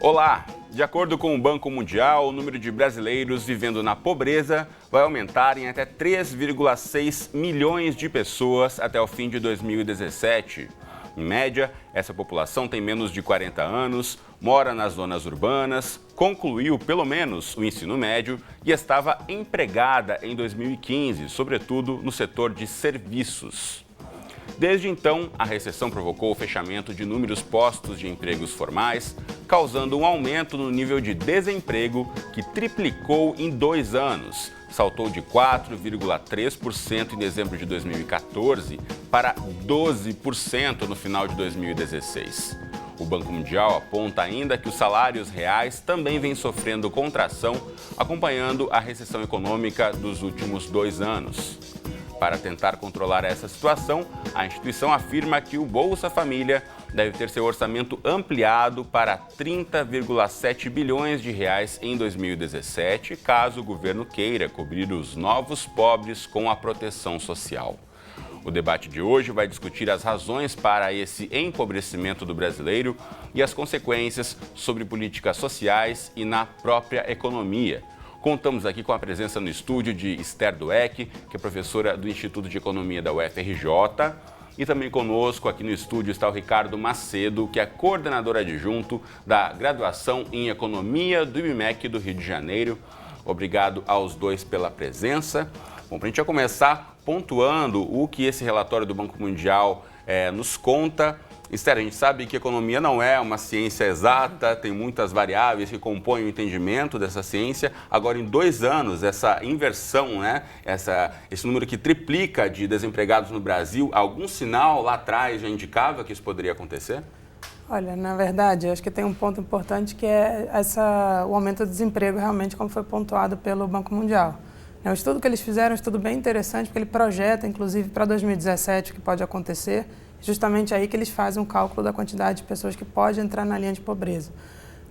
Olá! De acordo com o Banco Mundial, o número de brasileiros vivendo na pobreza vai aumentar em até 3,6 milhões de pessoas até o fim de 2017. Em média, essa população tem menos de 40 anos, mora nas zonas urbanas, concluiu pelo menos o ensino médio e estava empregada em 2015, sobretudo no setor de serviços. Desde então, a recessão provocou o fechamento de inúmeros postos de empregos formais, causando um aumento no nível de desemprego que triplicou em 2 anos. Saltou de 4,3% em dezembro de 2014 para 12% no final de 2016. O Banco Mundial aponta ainda que os salários reais também vêm sofrendo contração, acompanhando a recessão econômica dos últimos 2 anos. Para tentar controlar essa situação, a instituição afirma que o Bolsa Família deve ter seu orçamento ampliado para 30,7 bilhões de reais em 2017, caso o governo queira cobrir os novos pobres com a proteção social. O debate de hoje vai discutir as razões para esse empobrecimento do brasileiro e as consequências sobre políticas sociais e na própria economia. Contamos aqui com a presença no estúdio de Esther Dweck, que é professora do Instituto de Economia da UFRJ. E também conosco aqui no estúdio está o Ricardo Macedo, que é coordenador adjunto da graduação em Economia do IBMEC do Rio de Janeiro. Obrigado aos dois pela presença. Bom, para a gente já começar pontuando o que esse relatório do Banco Mundial nos conta. Esther, a gente sabe que economia não é uma ciência exata, tem muitas variáveis que compõem o entendimento dessa ciência. Agora, em 2 anos, essa inversão, esse número que triplica de desempregados no Brasil, algum sinal lá atrás já indicava que isso poderia acontecer? Olha, na verdade, acho que tem um ponto importante que é o aumento do desemprego, realmente, como foi pontuado pelo Banco Mundial. O estudo que eles fizeram é um estudo bem interessante, porque ele projeta, inclusive, para 2017 o que pode acontecer. Justamente aí que eles fazem um cálculo da quantidade de pessoas que pode entrar na linha de pobreza.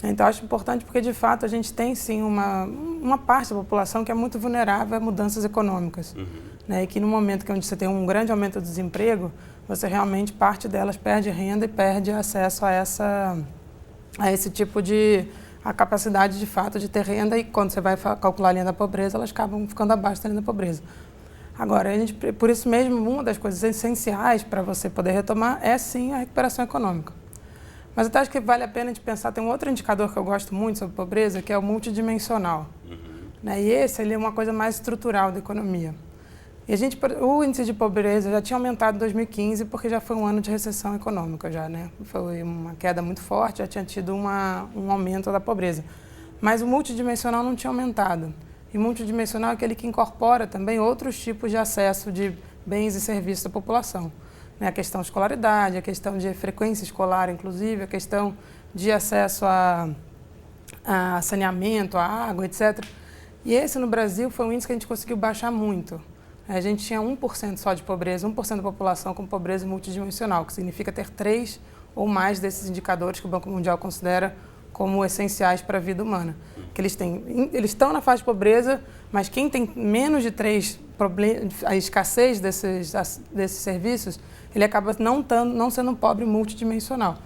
Então, acho importante porque, de fato, a gente tem, sim, uma parte da população que é muito vulnerável a mudanças econômicas. E que no momento que onde você tem um grande aumento do desemprego, você realmente, parte delas perde renda e perde acesso a esse tipo de... a capacidade, de fato, de ter renda, e quando você vai calcular a linha da pobreza, elas acabam ficando abaixo da linha da pobreza. Agora, por isso mesmo, uma das coisas essenciais para você poder retomar é, sim, a recuperação econômica. Mas eu acho que vale a pena de pensar, tem um outro indicador que eu gosto muito sobre pobreza, que é o multidimensional. E esse ele é uma coisa mais estrutural da economia. E o índice de pobreza já tinha aumentado em 2015, porque já foi um ano de recessão econômica, Foi uma queda muito forte, já tinha tido um aumento da pobreza. Mas o multidimensional não tinha aumentado. E multidimensional é aquele que incorpora também outros tipos de acesso de bens e serviços da população. A questão de escolaridade, a questão de frequência escolar, inclusive, a questão de acesso a saneamento, a água, etc. E esse, no Brasil, foi um índice que a gente conseguiu baixar muito. A gente tinha 1% só de pobreza, 1% da população com pobreza multidimensional, que significa ter 3 ou mais desses indicadores que o Banco Mundial considera como essenciais para a vida humana. Que eles estão na fase de pobreza, mas quem tem menos de 3 a escassez desses serviços, ele acaba não sendo um pobre multidimensional.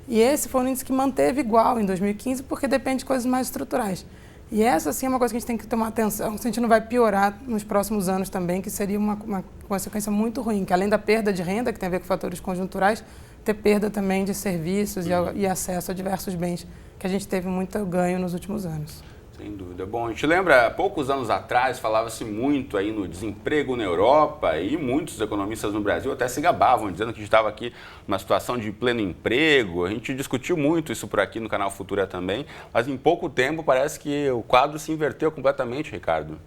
E esse foi um índice que manteve igual em 2015, porque depende de coisas mais estruturais. E essa, sim, é uma coisa que a gente tem que tomar atenção, se a gente não vai piorar nos próximos anos também, que seria uma consequência muito ruim, que além da perda de renda, que tem a ver com fatores conjunturais, ter perda também de serviços e acesso a diversos bens, que a gente teve muito ganho nos últimos anos. Sem dúvida. Bom, a gente lembra, poucos anos atrás, falava-se muito aí no desemprego na Europa, e muitos economistas no Brasil até se gabavam, dizendo que a gente estava aqui numa situação de pleno emprego. A gente discutiu muito isso por aqui no canal Futura também, mas em pouco tempo parece que o quadro se inverteu completamente, Ricardo.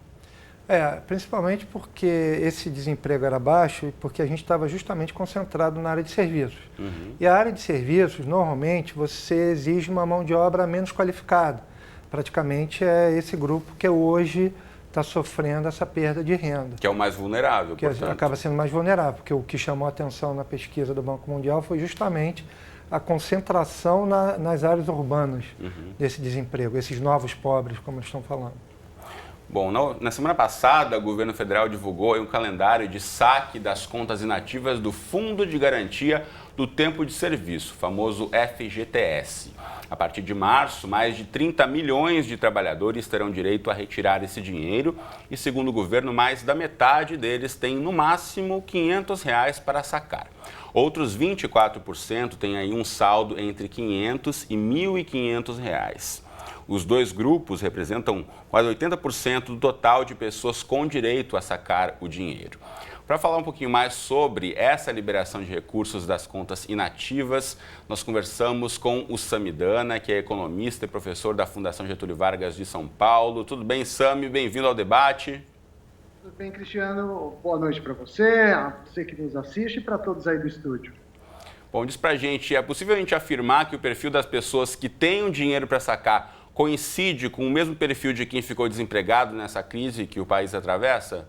Principalmente porque esse desemprego era baixo e porque a gente estava justamente concentrado na área de serviços. E a área de serviços, normalmente, você exige uma mão de obra menos qualificada. Praticamente é esse grupo que hoje está sofrendo essa perda de renda. Que é o mais vulnerável, que portanto. Acaba sendo mais vulnerável, porque o que chamou a atenção na pesquisa do Banco Mundial foi justamente a concentração nas áreas urbanas desse desemprego, esses novos pobres, como eles estão falando. Bom, na semana passada, o governo federal divulgou um calendário de saque das contas inativas do Fundo de Garantia do tempo de serviço, famoso FGTS. A partir de março, mais de 30 milhões de trabalhadores terão direito a retirar esse dinheiro e, segundo o governo, mais da metade deles tem, no máximo, R$ 500 para sacar. Outros 24% têm aí um saldo entre R$ 500 e R$ 1.500. Os dois grupos representam quase 80% do total de pessoas com direito a sacar o dinheiro. Para falar um pouquinho mais sobre essa liberação de recursos das contas inativas, nós conversamos com o Samidana, que é economista e professor da Fundação Getúlio Vargas de São Paulo. Tudo bem, Sami? Bem-vindo ao debate. Tudo bem, Cristiano? Boa noite para você, a você que nos assiste e para todos aí do estúdio. Bom, diz pra gente, é possível a gente afirmar que o perfil das pessoas que têm o dinheiro para sacar coincide com o mesmo perfil de quem ficou desempregado nessa crise que o país atravessa?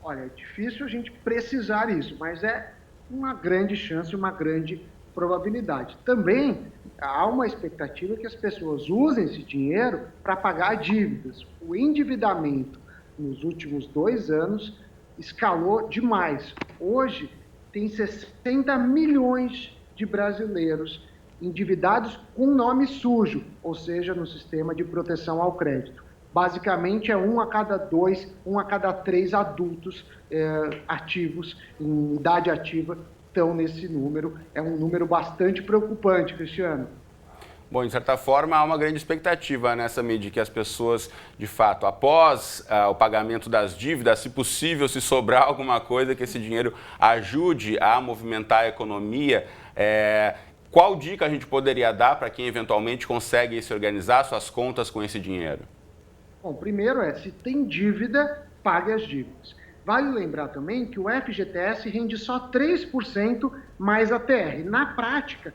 Olha, é difícil a gente precisar isso, mas é uma grande chance, uma grande probabilidade. Também há uma expectativa que as pessoas usem esse dinheiro para pagar dívidas. O endividamento nos últimos 2 anos escalou demais. Hoje tem 60 milhões de brasileiros endividados com nome sujo, ou seja, no sistema de proteção ao crédito. Basicamente, é 1 a cada 2, 1 a cada 3 adultos ativos, em idade ativa, estão nesse número. É um número bastante preocupante, Cristiano. Bom, de certa forma, há uma grande expectativa nessa medida que as pessoas, de fato, após o pagamento das dívidas, se possível, se sobrar alguma coisa, que esse dinheiro ajude a movimentar a economia. Qual dica a gente poderia dar para quem eventualmente consegue se organizar suas contas com esse dinheiro? Bom, primeiro se tem dívida, pague as dívidas. Vale lembrar também que o FGTS rende só 3% mais a TR. Na prática,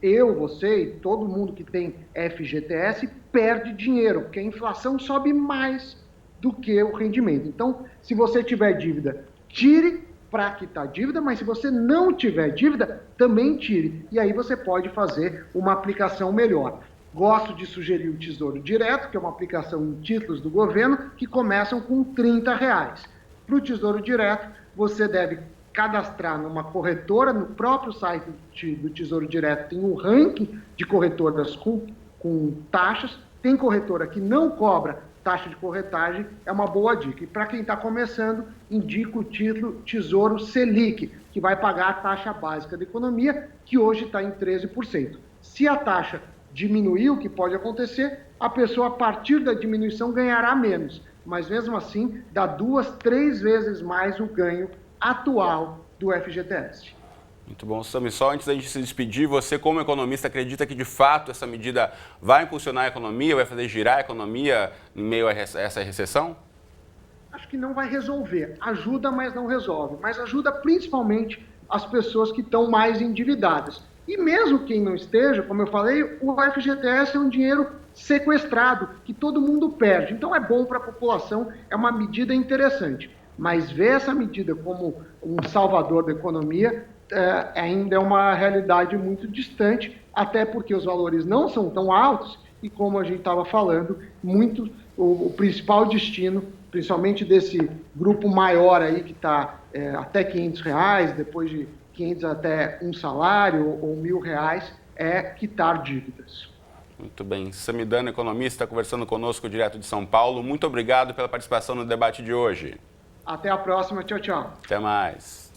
eu, você e todo mundo que tem FGTS perde dinheiro, porque a inflação sobe mais do que o rendimento. Então, se você tiver dívida, tire para quitar dívida, mas se você não tiver dívida, também tire. E aí você pode fazer uma aplicação melhor. Gosto de sugerir o Tesouro Direto, que é uma aplicação em títulos do governo, que começam com R$ 30. Para o Tesouro Direto, você deve cadastrar numa corretora, no próprio site do Tesouro Direto tem um ranking de corretoras com taxas, tem corretora que não cobra taxa de corretagem, é uma boa dica. E para quem está começando, indico o título Tesouro Selic, que vai pagar a taxa básica da economia, que hoje está em 13%. Se a taxa diminuir, o que pode acontecer, a pessoa, a partir da diminuição, ganhará menos. Mas, mesmo assim, dá 2, 3 vezes mais o ganho atual do FGTS. Muito bom, Sami. Só antes da gente se despedir, você, como economista, acredita que, de fato, essa medida vai impulsionar a economia, vai fazer girar a economia em meio a essa recessão? Acho que não vai resolver. Ajuda, mas não resolve. Mas ajuda principalmente as pessoas que estão mais endividadas. E mesmo quem não esteja, como eu falei, o FGTS é um dinheiro sequestrado, que todo mundo perde. Então é bom para a população, é uma medida interessante. Mas ver essa medida como um salvador da economia ainda é uma realidade muito distante, até porque os valores não são tão altos e, como a gente estava falando, o principal destino, principalmente desse grupo maior aí que está até R$ 500, depois de 500 até um salário ou R$ 1.000, é quitar dívidas. Muito bem. Samidana, economista, conversando conosco direto de São Paulo. Muito obrigado pela participação no debate de hoje. Até a próxima. Tchau, tchau. Até mais.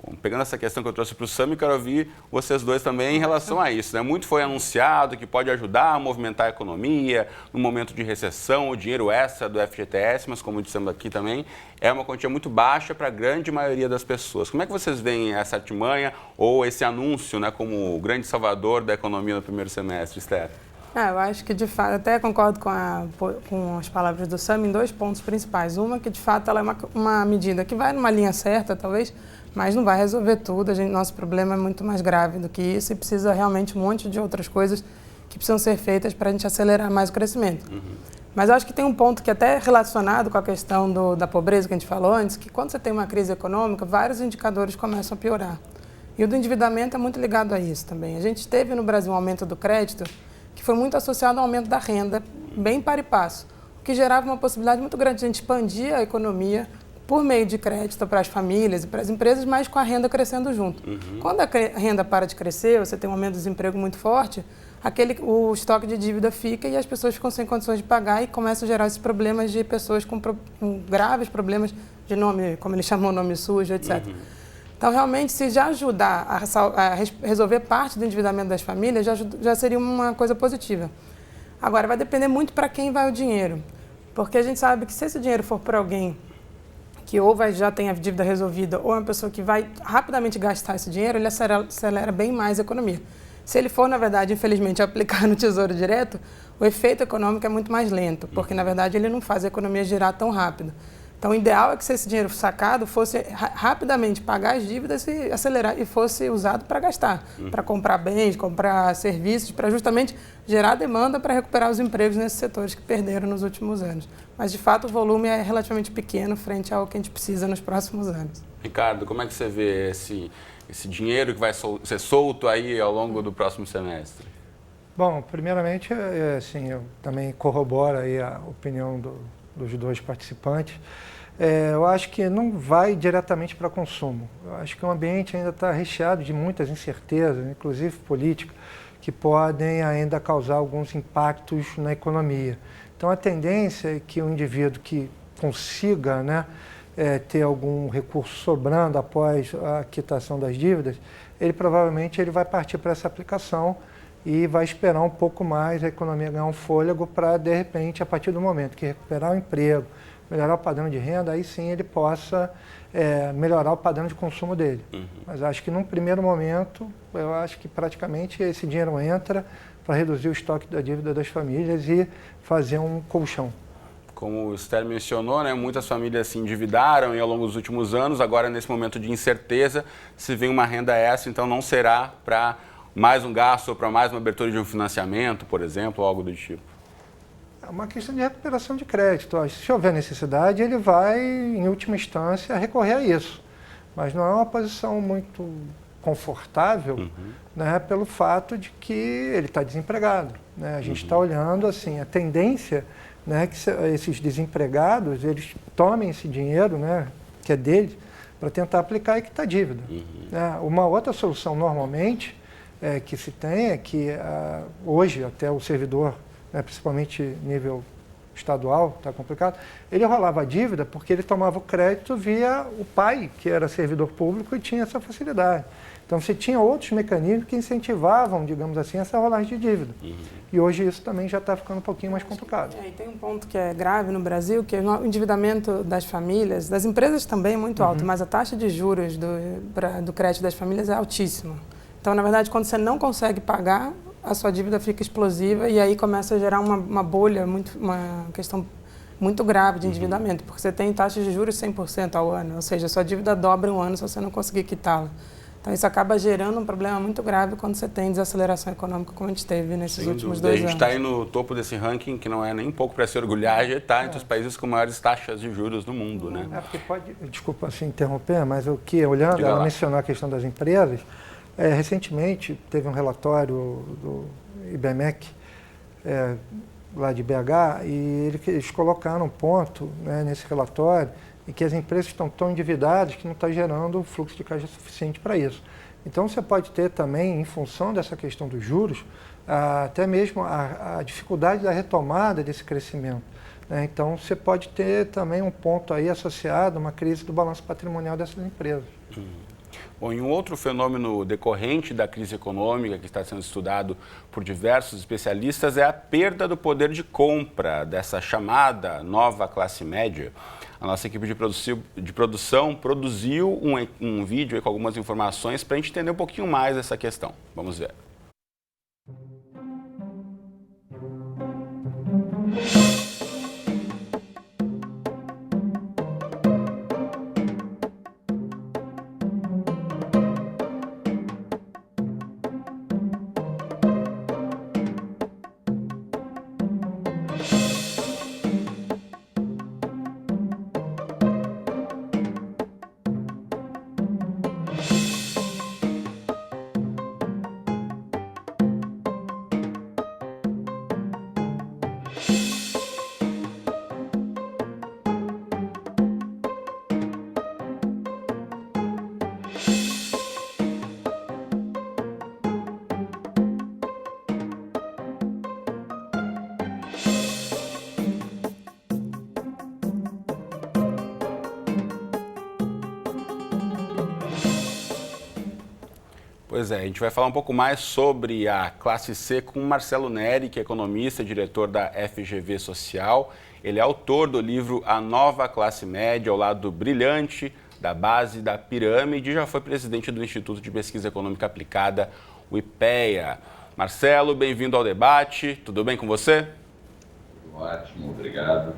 Bom, pegando essa questão que eu trouxe para o Sami, quero ouvir vocês dois também em relação a isso, né? Muito foi anunciado que pode ajudar a movimentar a economia no momento de recessão, o dinheiro extra do FGTS, mas como dissemos aqui também, é uma quantia muito baixa para a grande maioria das pessoas. Como é que vocês veem essa artimanha ou esse anúncio, né, como o grande salvador da economia no primeiro semestre, Esther? Eu acho que, de fato, até concordo com as palavras do Sami em 2 pontos principais. Uma, que de fato ela é uma medida que vai numa linha certa, talvez, mas não vai resolver tudo. Nosso problema é muito mais grave do que isso e precisa realmente um monte de outras coisas que precisam ser feitas para a gente acelerar mais o crescimento. Mas eu acho que tem um ponto que até é relacionado com a questão da pobreza que a gente falou antes, que quando você tem uma crise econômica, vários indicadores começam a piorar. E o do endividamento é muito ligado a isso também. A gente teve no Brasil um aumento do crédito que foi muito associado ao aumento da renda, bem par e passo, o que gerava uma possibilidade muito grande de a gente expandir a economia por meio de crédito para as famílias e para as empresas, mas com a renda crescendo junto. Quando a renda para de crescer, você tem um aumento do desemprego muito forte, o estoque de dívida fica e as pessoas ficam sem condições de pagar e começam a gerar esses problemas de pessoas com graves problemas de nome, como ele chamou, nome sujo, etc. Então, realmente, se já ajudar a resolver parte do endividamento das famílias, já seria uma coisa positiva. Agora, vai depender muito para quem vai o dinheiro, porque a gente sabe que se esse dinheiro for para alguém que ou já tem a dívida resolvida ou é uma pessoa que vai rapidamente gastar esse dinheiro, ele acelera bem mais a economia. Se ele for, na verdade, infelizmente, aplicar no Tesouro Direto, o efeito econômico é muito mais lento, porque, na verdade, ele não faz a economia girar tão rápido. Então, o ideal é que se esse dinheiro sacado fosse rapidamente pagar as dívidas e acelerar, e fosse usado para gastar, para comprar bens, comprar serviços, para justamente gerar demanda para recuperar os empregos nesses setores que perderam nos últimos anos. Mas, de fato, o volume é relativamente pequeno frente ao que a gente precisa nos próximos anos. Ricardo, como é que você vê esse dinheiro que vai ser solto aí ao longo do próximo semestre? Bom, primeiramente, assim, eu também corroboro aí a opinião dos dois participantes. Eu acho que não vai diretamente para consumo. Eu acho que o ambiente ainda está recheado de muitas incertezas, inclusive políticas, que podem ainda causar alguns impactos na economia. Então, a tendência é que o indivíduo que consiga, né, ter algum recurso sobrando após a quitação das dívidas, ele provavelmente vai partir para essa aplicação e vai esperar um pouco mais a economia ganhar um fôlego para, de repente, a partir do momento que recuperar o emprego, melhorar o padrão de renda, aí sim ele possa melhorar o padrão de consumo dele. Mas acho que num primeiro momento, eu acho que praticamente esse dinheiro entra para reduzir o estoque da dívida das famílias e fazer um colchão. Como o Esther mencionou, né, muitas famílias se endividaram ao longo dos últimos anos, agora nesse momento de incerteza, se vem uma renda extra, então não será para mais um gasto ou para mais uma abertura de um financiamento, por exemplo, ou algo do tipo. É uma questão de recuperação de crédito. Se houver necessidade, ele vai, em última instância, recorrer a isso. Mas não é uma posição muito confortável, né, pelo fato de que ele está desempregado. Né? A gente está olhando assim, a tendência, né, que esses desempregados eles tomem esse dinheiro, né, que é deles, para tentar aplicar e quitar dívida. Né? Uma outra solução, normalmente, que se tem é que hoje até o servidor, né, principalmente nível estadual, está complicado, ele rolava a dívida porque ele tomava o crédito via o pai, que era servidor público e tinha essa facilidade. Então, você tinha outros mecanismos que incentivavam, digamos assim, essa rolagem de dívida. E hoje isso também já está ficando um pouquinho mais complicado. E tem um ponto que é grave no Brasil, que é o endividamento das famílias, das empresas também é muito alto, mas a taxa de juros do crédito das famílias é altíssima. Então, na verdade, quando você não consegue pagar, a sua dívida fica explosiva e aí começa a gerar uma bolha, uma questão muito grave de endividamento, porque você tem taxas de juros 100% ao ano, ou seja, a sua dívida dobra em um ano se você não conseguir quitá-la. Então, isso acaba gerando um problema muito grave quando você tem desaceleração econômica, como a gente teve nesses últimos 2 anos. A gente está aí no topo desse ranking, que não é nem um pouco para se orgulhar, já está entre os países com maiores taxas de juros do mundo, né? Porque pode, desculpa assim interromper, mas o que, olhando, ela mencionou a questão das empresas, recentemente teve um relatório do IBMEC, lá de BH, e eles colocaram um ponto, né, nesse relatório, em que as empresas estão tão endividadas que não está gerando fluxo de caixa suficiente para isso. Então, você pode ter também, em função dessa questão dos juros, até mesmo a dificuldade da retomada desse crescimento. Né? Então, você pode ter também um ponto aí associado a uma crise do balanço patrimonial dessas empresas. Bom, e um outro fenômeno decorrente da crise econômica que está sendo estudado por diversos especialistas é a perda do poder de compra dessa chamada nova classe média. A nossa equipe de produção produziu um vídeo aí com algumas informações para a gente entender um pouquinho mais essa questão. Vamos ver. Pois é, a gente vai falar um pouco mais sobre a classe C com o Marcelo Neri, que é economista e diretor da FGV Social. Ele é autor do livro A Nova Classe Média, ao lado do brilhante, da base, da pirâmide, e já foi presidente do Instituto de Pesquisa Econômica Aplicada, o IPEA. Marcelo, bem-vindo ao debate. Tudo bem com você? Ótimo, obrigado.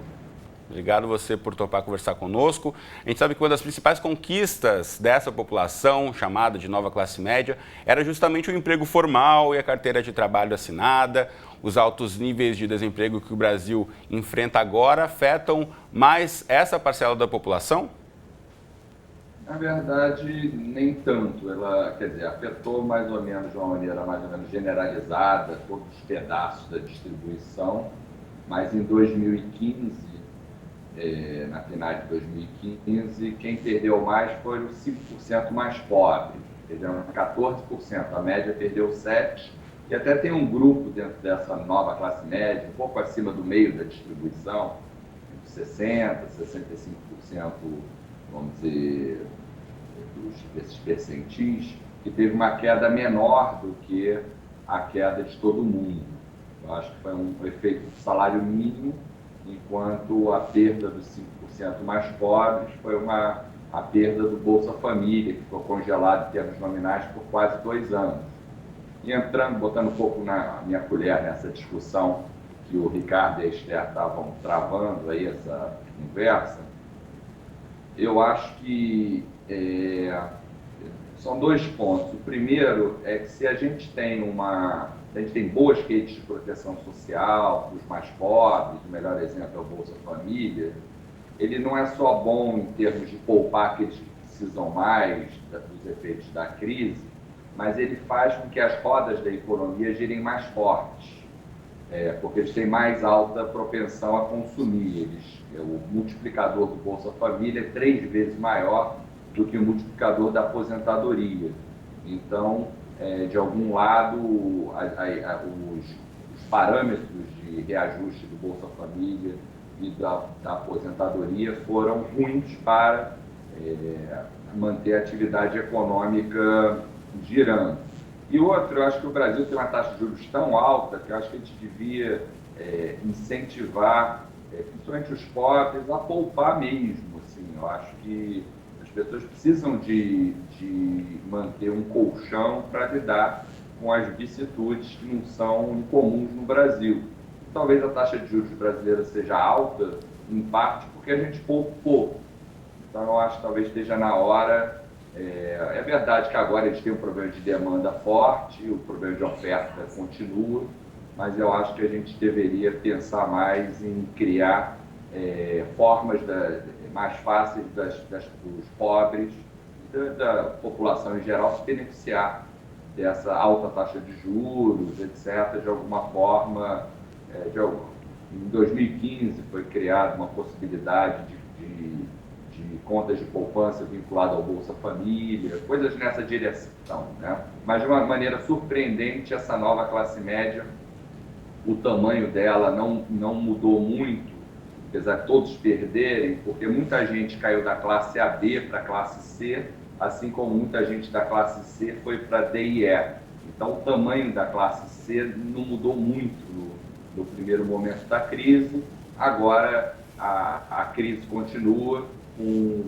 Obrigado você por topar conversar conosco. A gente sabe que uma das principais conquistas dessa população, chamada de nova classe média, era justamente o emprego formal e a carteira de trabalho assinada. Os altos níveis de desemprego que o Brasil enfrenta agora afetam mais essa parcela da população? Na verdade, nem tanto. Ela, quer dizer, afetou mais ou menos de uma maneira mais ou menos generalizada todos os pedaços da distribuição, mas em 2015, na final de 2015, quem perdeu mais foi os 5% mais pobres, perderam 14%, a média perdeu 7%, e até tem um grupo dentro dessa nova classe média, um pouco acima do meio da distribuição, entre 60%, 65%, vamos dizer, desses percentis, que teve uma queda menor do que a queda de todo mundo. Eu acho que foi um efeito do salário mínimo, enquanto a perda dos 5% mais pobres foi a perda do Bolsa Família, que ficou congelado em termos nominais por quase 2 anos. E entrando, botando um pouco na minha colher nessa discussão que o Ricardo e a Esther estavam travando aí, essa conversa, eu acho que são 2 pontos. O primeiro é que se a gente tem boas redes de proteção social para os mais pobres, o melhor exemplo é o Bolsa Família, ele não é só bom em termos de poupar aqueles que precisam mais dos efeitos da crise, mas ele faz com que as rodas da economia girem mais fortes, porque eles têm mais alta propensão a consumir. O multiplicador do Bolsa Família é 3 vezes maior do que o multiplicador da aposentadoria. Então, de algum lado, os parâmetros de reajuste do Bolsa Família e da aposentadoria foram ruins para manter a atividade econômica girando. E outro, eu acho que o Brasil tem uma taxa de juros tão alta que eu acho que a gente devia incentivar, principalmente os pobres, a poupar mesmo. Assim. Eu acho que as pessoas precisam de manter um colchão para lidar com as vicissitudes que não são incomuns no Brasil. Talvez a taxa de juros brasileira seja alta, em parte porque a gente poupa pouco. Então, eu acho que talvez esteja na hora. É verdade que agora eles têm um problema de demanda forte, o problema de oferta continua, mas eu acho que a gente deveria pensar mais em criar formas mais fáceis dos pobres e da população em geral se beneficiar dessa alta taxa de juros, etc., de alguma forma. Em 2015 foi criada uma possibilidade de contas de poupança vinculadas ao Bolsa Família, coisas nessa direção, né? Mas de uma maneira surpreendente, essa nova classe média, o tamanho dela não mudou muito, apesar de todos perderem, porque muita gente caiu da classe AB para a classe C, assim como muita gente da classe C foi para D e E. Então, o tamanho da classe C não mudou muito no primeiro momento da crise. Agora, a crise continua com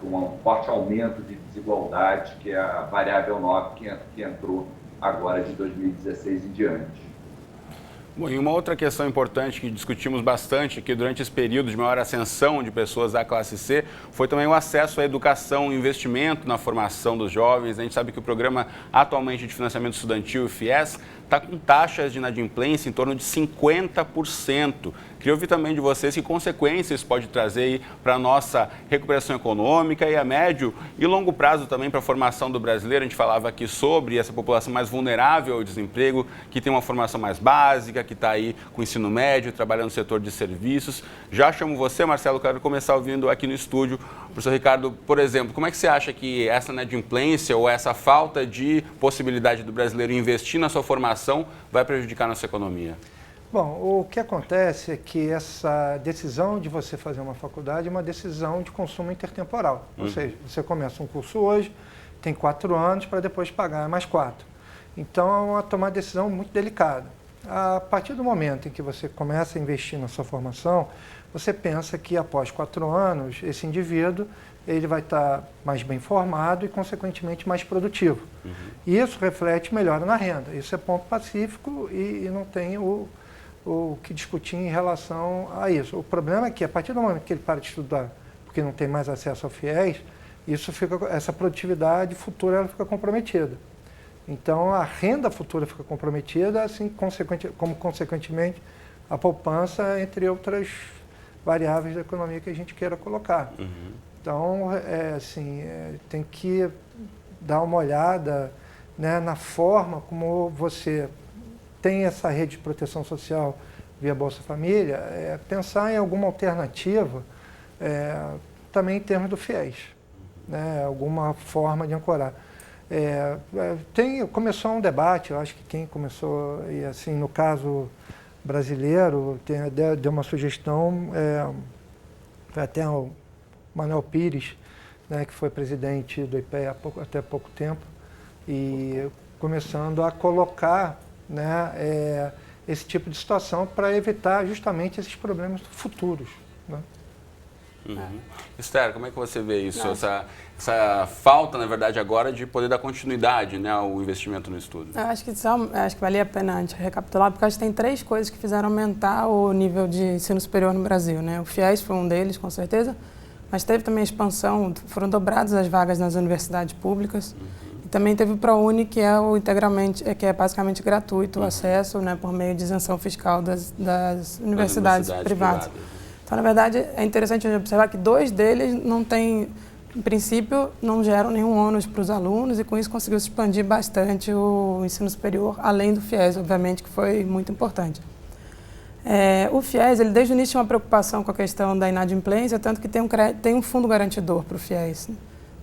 um forte aumento de desigualdade, que é a variável 9 que entrou agora de 2016 em diante. Bom, e uma outra questão importante que discutimos bastante aqui durante esse período de maior ascensão de pessoas da classe C foi também o acesso à educação, investimento na formação dos jovens. A gente sabe que o programa atualmente de financiamento estudantil, o FIES, está com taxas de inadimplência em torno de 50%. Queria ouvir também de vocês que consequências isso pode trazer para a nossa recuperação econômica e a médio e longo prazo também para a formação do brasileiro. A gente falava aqui sobre essa população mais vulnerável ao desemprego, que tem uma formação mais básica, que está aí com o ensino médio, trabalhando no setor de serviços. Já chamo você, Marcelo, quero começar ouvindo aqui no estúdio. Professor Ricardo, por exemplo, como é que você acha que essa inadimplência ou essa falta de possibilidade do brasileiro investir na sua formação vai prejudicar a nossa economia? Bom, o que acontece é que essa decisão de você fazer uma faculdade é uma decisão de consumo intertemporal. Ou seja, você começa um curso hoje, tem 4 anos para depois pagar mais 4. Então é uma tomada de decisão muito delicada. A partir do momento em que você começa a investir na sua formação, você pensa que após 4 anos, esse indivíduo ele vai estar mais bem formado e, consequentemente, mais produtivo. E isso reflete melhor na renda. Isso é ponto pacífico e não tem o que discutir em relação a isso. O problema é que, a partir do momento que ele para de estudar, porque não tem mais acesso ao FIES, essa produtividade futura ela fica comprometida. Então, a renda futura fica comprometida, assim, como, consequentemente, a poupança, entre outras variáveis da economia que a gente queira colocar. Então, tem que dar uma olhada, né, na forma como você tem essa rede de proteção social via Bolsa Família, pensar em alguma alternativa, também em termos do FIES, né, alguma forma de ancorar. Começou um debate, eu acho que quem começou, e assim, no caso brasileiro, deu uma sugestão, foi até o Manuel Pires, né, que foi presidente do IPEA até pouco tempo, e começando a colocar, né, esse tipo de situação para evitar justamente esses problemas futuros, né? Esther, como é que você vê isso? Essa falta, na verdade, agora de poder dar continuidade, né, ao investimento no estudo? Eu acho que valia a pena antes recapitular, porque acho que tem 3 coisas que fizeram aumentar o nível de ensino superior no Brasil, né? O FIES foi um deles, com certeza, mas teve também a expansão, foram dobradas as vagas nas universidades públicas, e também teve o ProUni, que é basicamente gratuito o acesso, né, por meio de isenção fiscal das universidades privadas. Então, na verdade, é interessante observar que 2 deles não têm, em princípio, não geram nenhum ônus para os alunos e, com isso, conseguiu se expandir bastante o ensino superior, além do FIES, obviamente, que foi muito importante. O FIES, ele desde o início tinha uma preocupação com a questão da inadimplência, tanto que tem um fundo garantidor para o FIES,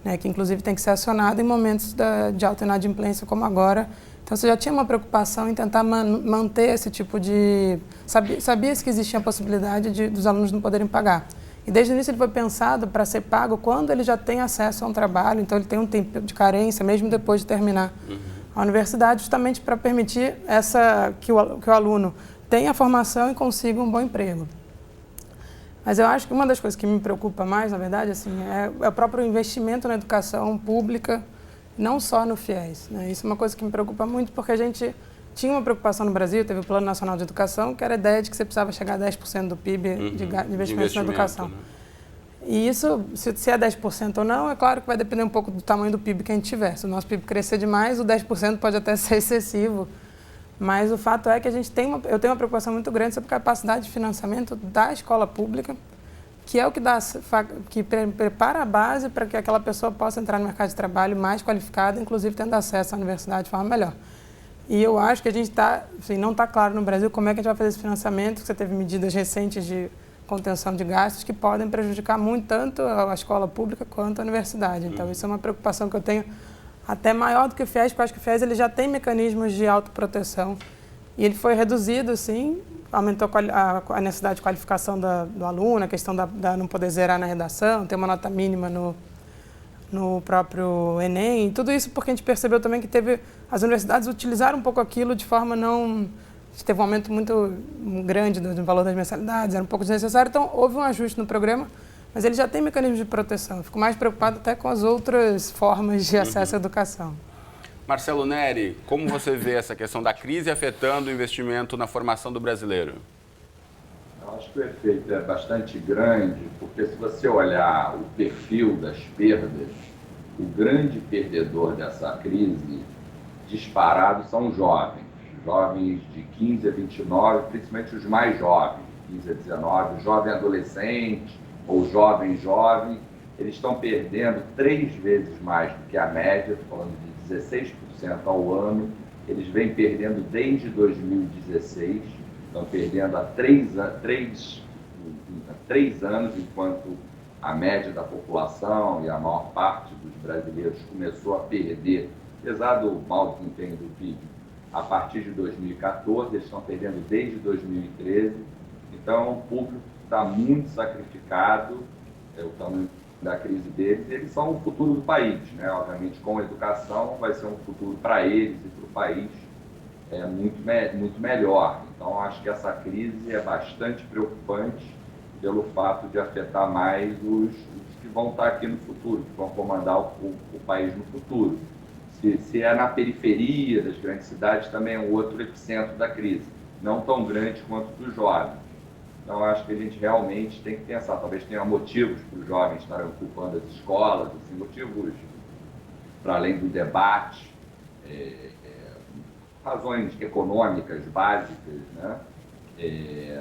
né, que, inclusive, tem que ser acionado em momentos de alta inadimplência, como agora. Então, você já tinha uma preocupação em tentar manter esse tipo de... Sabia-se que existia a possibilidade dos alunos não poderem pagar. E desde o início ele foi pensado para ser pago quando ele já tem acesso a um trabalho, então ele tem um tempo de carência, mesmo depois de terminar a universidade, justamente para permitir que o aluno tenha a formação e consiga um bom emprego. Mas eu acho que uma das coisas que me preocupa mais, na verdade, assim, é o próprio investimento na educação pública, não só no FIES, né? Isso é uma coisa que me preocupa muito, porque a gente tinha uma preocupação no Brasil, teve o Plano Nacional de Educação, que era a ideia de que você precisava chegar a 10% do PIB de investimento na educação. Né? E isso, se é 10% ou não, é claro que vai depender um pouco do tamanho do PIB que a gente tiver. Se o nosso PIB crescer demais, o 10% pode até ser excessivo. Mas o fato é que eu tenho uma preocupação muito grande sobre a capacidade de financiamento da escola pública, que é o que prepara a base para que aquela pessoa possa entrar no mercado de trabalho mais qualificada, inclusive tendo acesso à universidade de forma melhor. E eu acho que a gente não está claro no Brasil como é que a gente vai fazer esse financiamento. Você teve medidas recentes de contenção de gastos que podem prejudicar muito tanto a escola pública quanto a universidade. Então, isso é uma preocupação que eu tenho até maior do que o FIES, porque eu acho que o FIES ele já tem mecanismos de autoproteção. E ele foi reduzido, sim, aumentou a necessidade de qualificação do aluno, a questão da não poder zerar na redação, ter uma nota mínima no próprio Enem, e tudo isso porque a gente percebeu também que as universidades utilizaram um pouco aquilo de forma teve um aumento muito grande do valor das mensalidades, era um pouco desnecessário, então houve um ajuste no programa, mas ele já tem mecanismos de proteção. Eu fico mais preocupado até com as outras formas de acesso à educação. Marcelo Neri, como você vê essa questão da crise afetando o investimento na formação do brasileiro? Eu acho que o efeito é bastante grande, porque se você olhar o perfil das perdas, o grande perdedor dessa crise, disparado, são os jovens de 15 a 29, principalmente os mais jovens, 15 a 19, o jovem adolescente ou jovem, eles estão perdendo 3 vezes mais do que a média, estou falando de 16% ao ano, eles vêm perdendo desde 2016, estão perdendo há 3 anos, enquanto a média da população e a maior parte dos brasileiros começou a perder, apesar do mau desempenho do PIB, a partir de 2014, eles estão perdendo desde 2013, então o público está muito sacrificado, da crise deles, eles são o futuro do país, né? Obviamente, com a educação vai ser um futuro para eles e para o país muito melhor. Então, acho que essa crise é bastante preocupante pelo fato de afetar mais os que vão estar aqui no futuro, que vão comandar o país no futuro. Se é na periferia das grandes cidades, também é um outro epicentro da crise, não tão grande quanto dos jovens. Então, acho que a gente realmente tem que pensar, talvez tenha motivos para os jovens estarem ocupando as escolas, assim, motivos para além do debate, razões econômicas básicas, né? E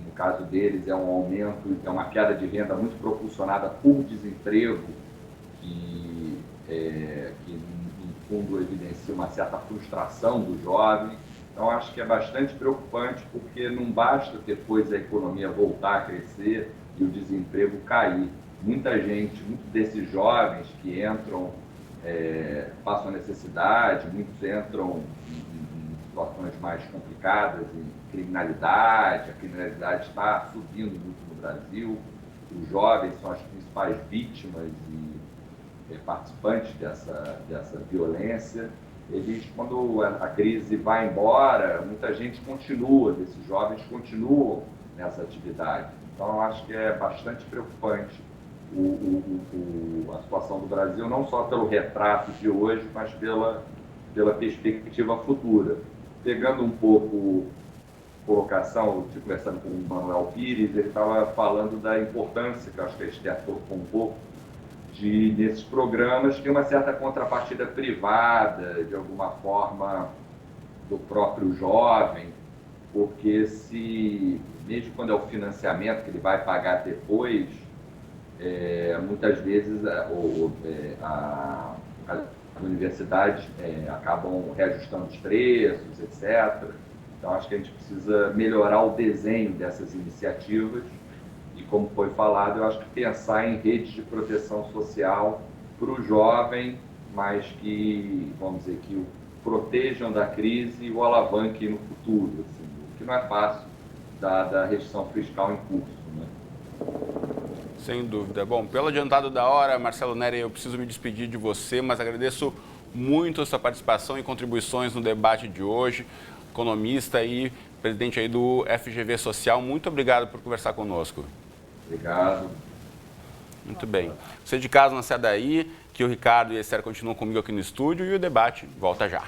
no caso deles é um aumento, é uma queda de renda muito propulsionada por desemprego, que no fundo evidencia uma certa frustração do jovem. Então, acho que é bastante preocupante, porque não basta depois a economia voltar a crescer e o desemprego cair. Muita gente, muitos desses jovens que entram, passam necessidade, muitos entram em situações mais complicadas, em criminalidade. A criminalidade está subindo muito no Brasil. Os jovens são as principais vítimas e participantes dessa violência. Eles, quando a crise vai embora, muita gente continua, desses jovens continuam nessa atividade. Então, eu acho que é bastante preocupante a situação do Brasil, não só pelo retrato de hoje, mas pela perspectiva futura. Pegando um pouco a colocação, conversando com o Manuel Pires, ele estava falando da importância, que eu acho que a Esther tocou um pouco, nesses programas tem uma certa contrapartida privada, de alguma forma, do próprio jovem, porque mesmo quando é o financiamento que ele vai pagar depois, muitas vezes as universidades acabam reajustando os preços, etc. Então, acho que a gente precisa melhorar o desenho dessas iniciativas. E como foi falado, eu acho que pensar em redes de proteção social para o jovem, mas que, vamos dizer, que o protejam da crise e o alavanquem no futuro, assim, o que não é fácil da restrição fiscal em curso, né? Sem dúvida. Bom, pelo adiantado da hora, Marcelo Neri, eu preciso me despedir de você, mas agradeço muito a sua participação e contribuições no debate de hoje. Economista e presidente aí do FGV Social, muito obrigado por conversar conosco. Obrigado. Muito bem. Você de casa não sai daí, que o Ricardo e a Esther continuam comigo aqui no estúdio e o debate volta já.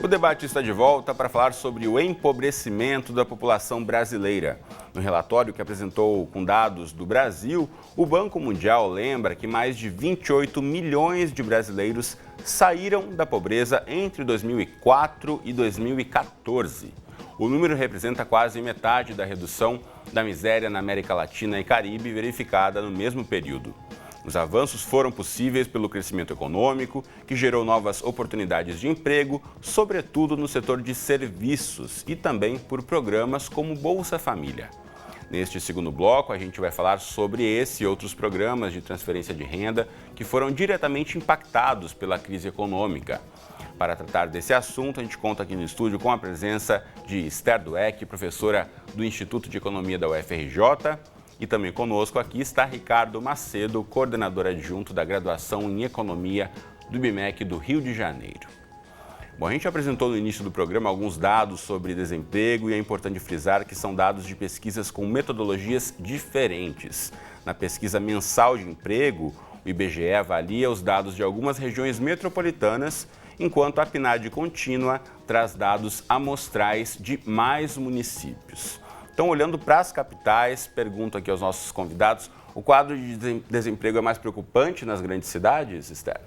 O debate está de volta para falar sobre o empobrecimento da população brasileira. No relatório que apresentou com dados do Brasil, o Banco Mundial lembra que mais de 28 milhões de brasileiros saíram da pobreza entre 2004 e 2014. O número representa quase metade da redução da miséria na América Latina e Caribe verificada no mesmo período. Os avanços foram possíveis pelo crescimento econômico, que gerou novas oportunidades de emprego, sobretudo no setor de serviços, e também por programas como Bolsa Família. Neste segundo bloco, a gente vai falar sobre esse e outros programas de transferência de renda que foram diretamente impactados pela crise econômica. Para tratar desse assunto, a gente conta aqui no estúdio com a presença de Esther Dweck, professora do Instituto de Economia da UFRJ. E também conosco aqui está Ricardo Macedo, coordenador adjunto da graduação em Economia do IBMEC do Rio de Janeiro. Bom, a gente apresentou no início do programa alguns dados sobre desemprego e é importante frisar que são dados de pesquisas com metodologias diferentes. Na pesquisa mensal de emprego, o IBGE avalia os dados de algumas regiões metropolitanas, enquanto a PNAD contínua traz dados amostrais de mais municípios. Então, olhando para as capitais, pergunto aqui aos nossos convidados, o quadro de desemprego é mais preocupante nas grandes cidades, Esther?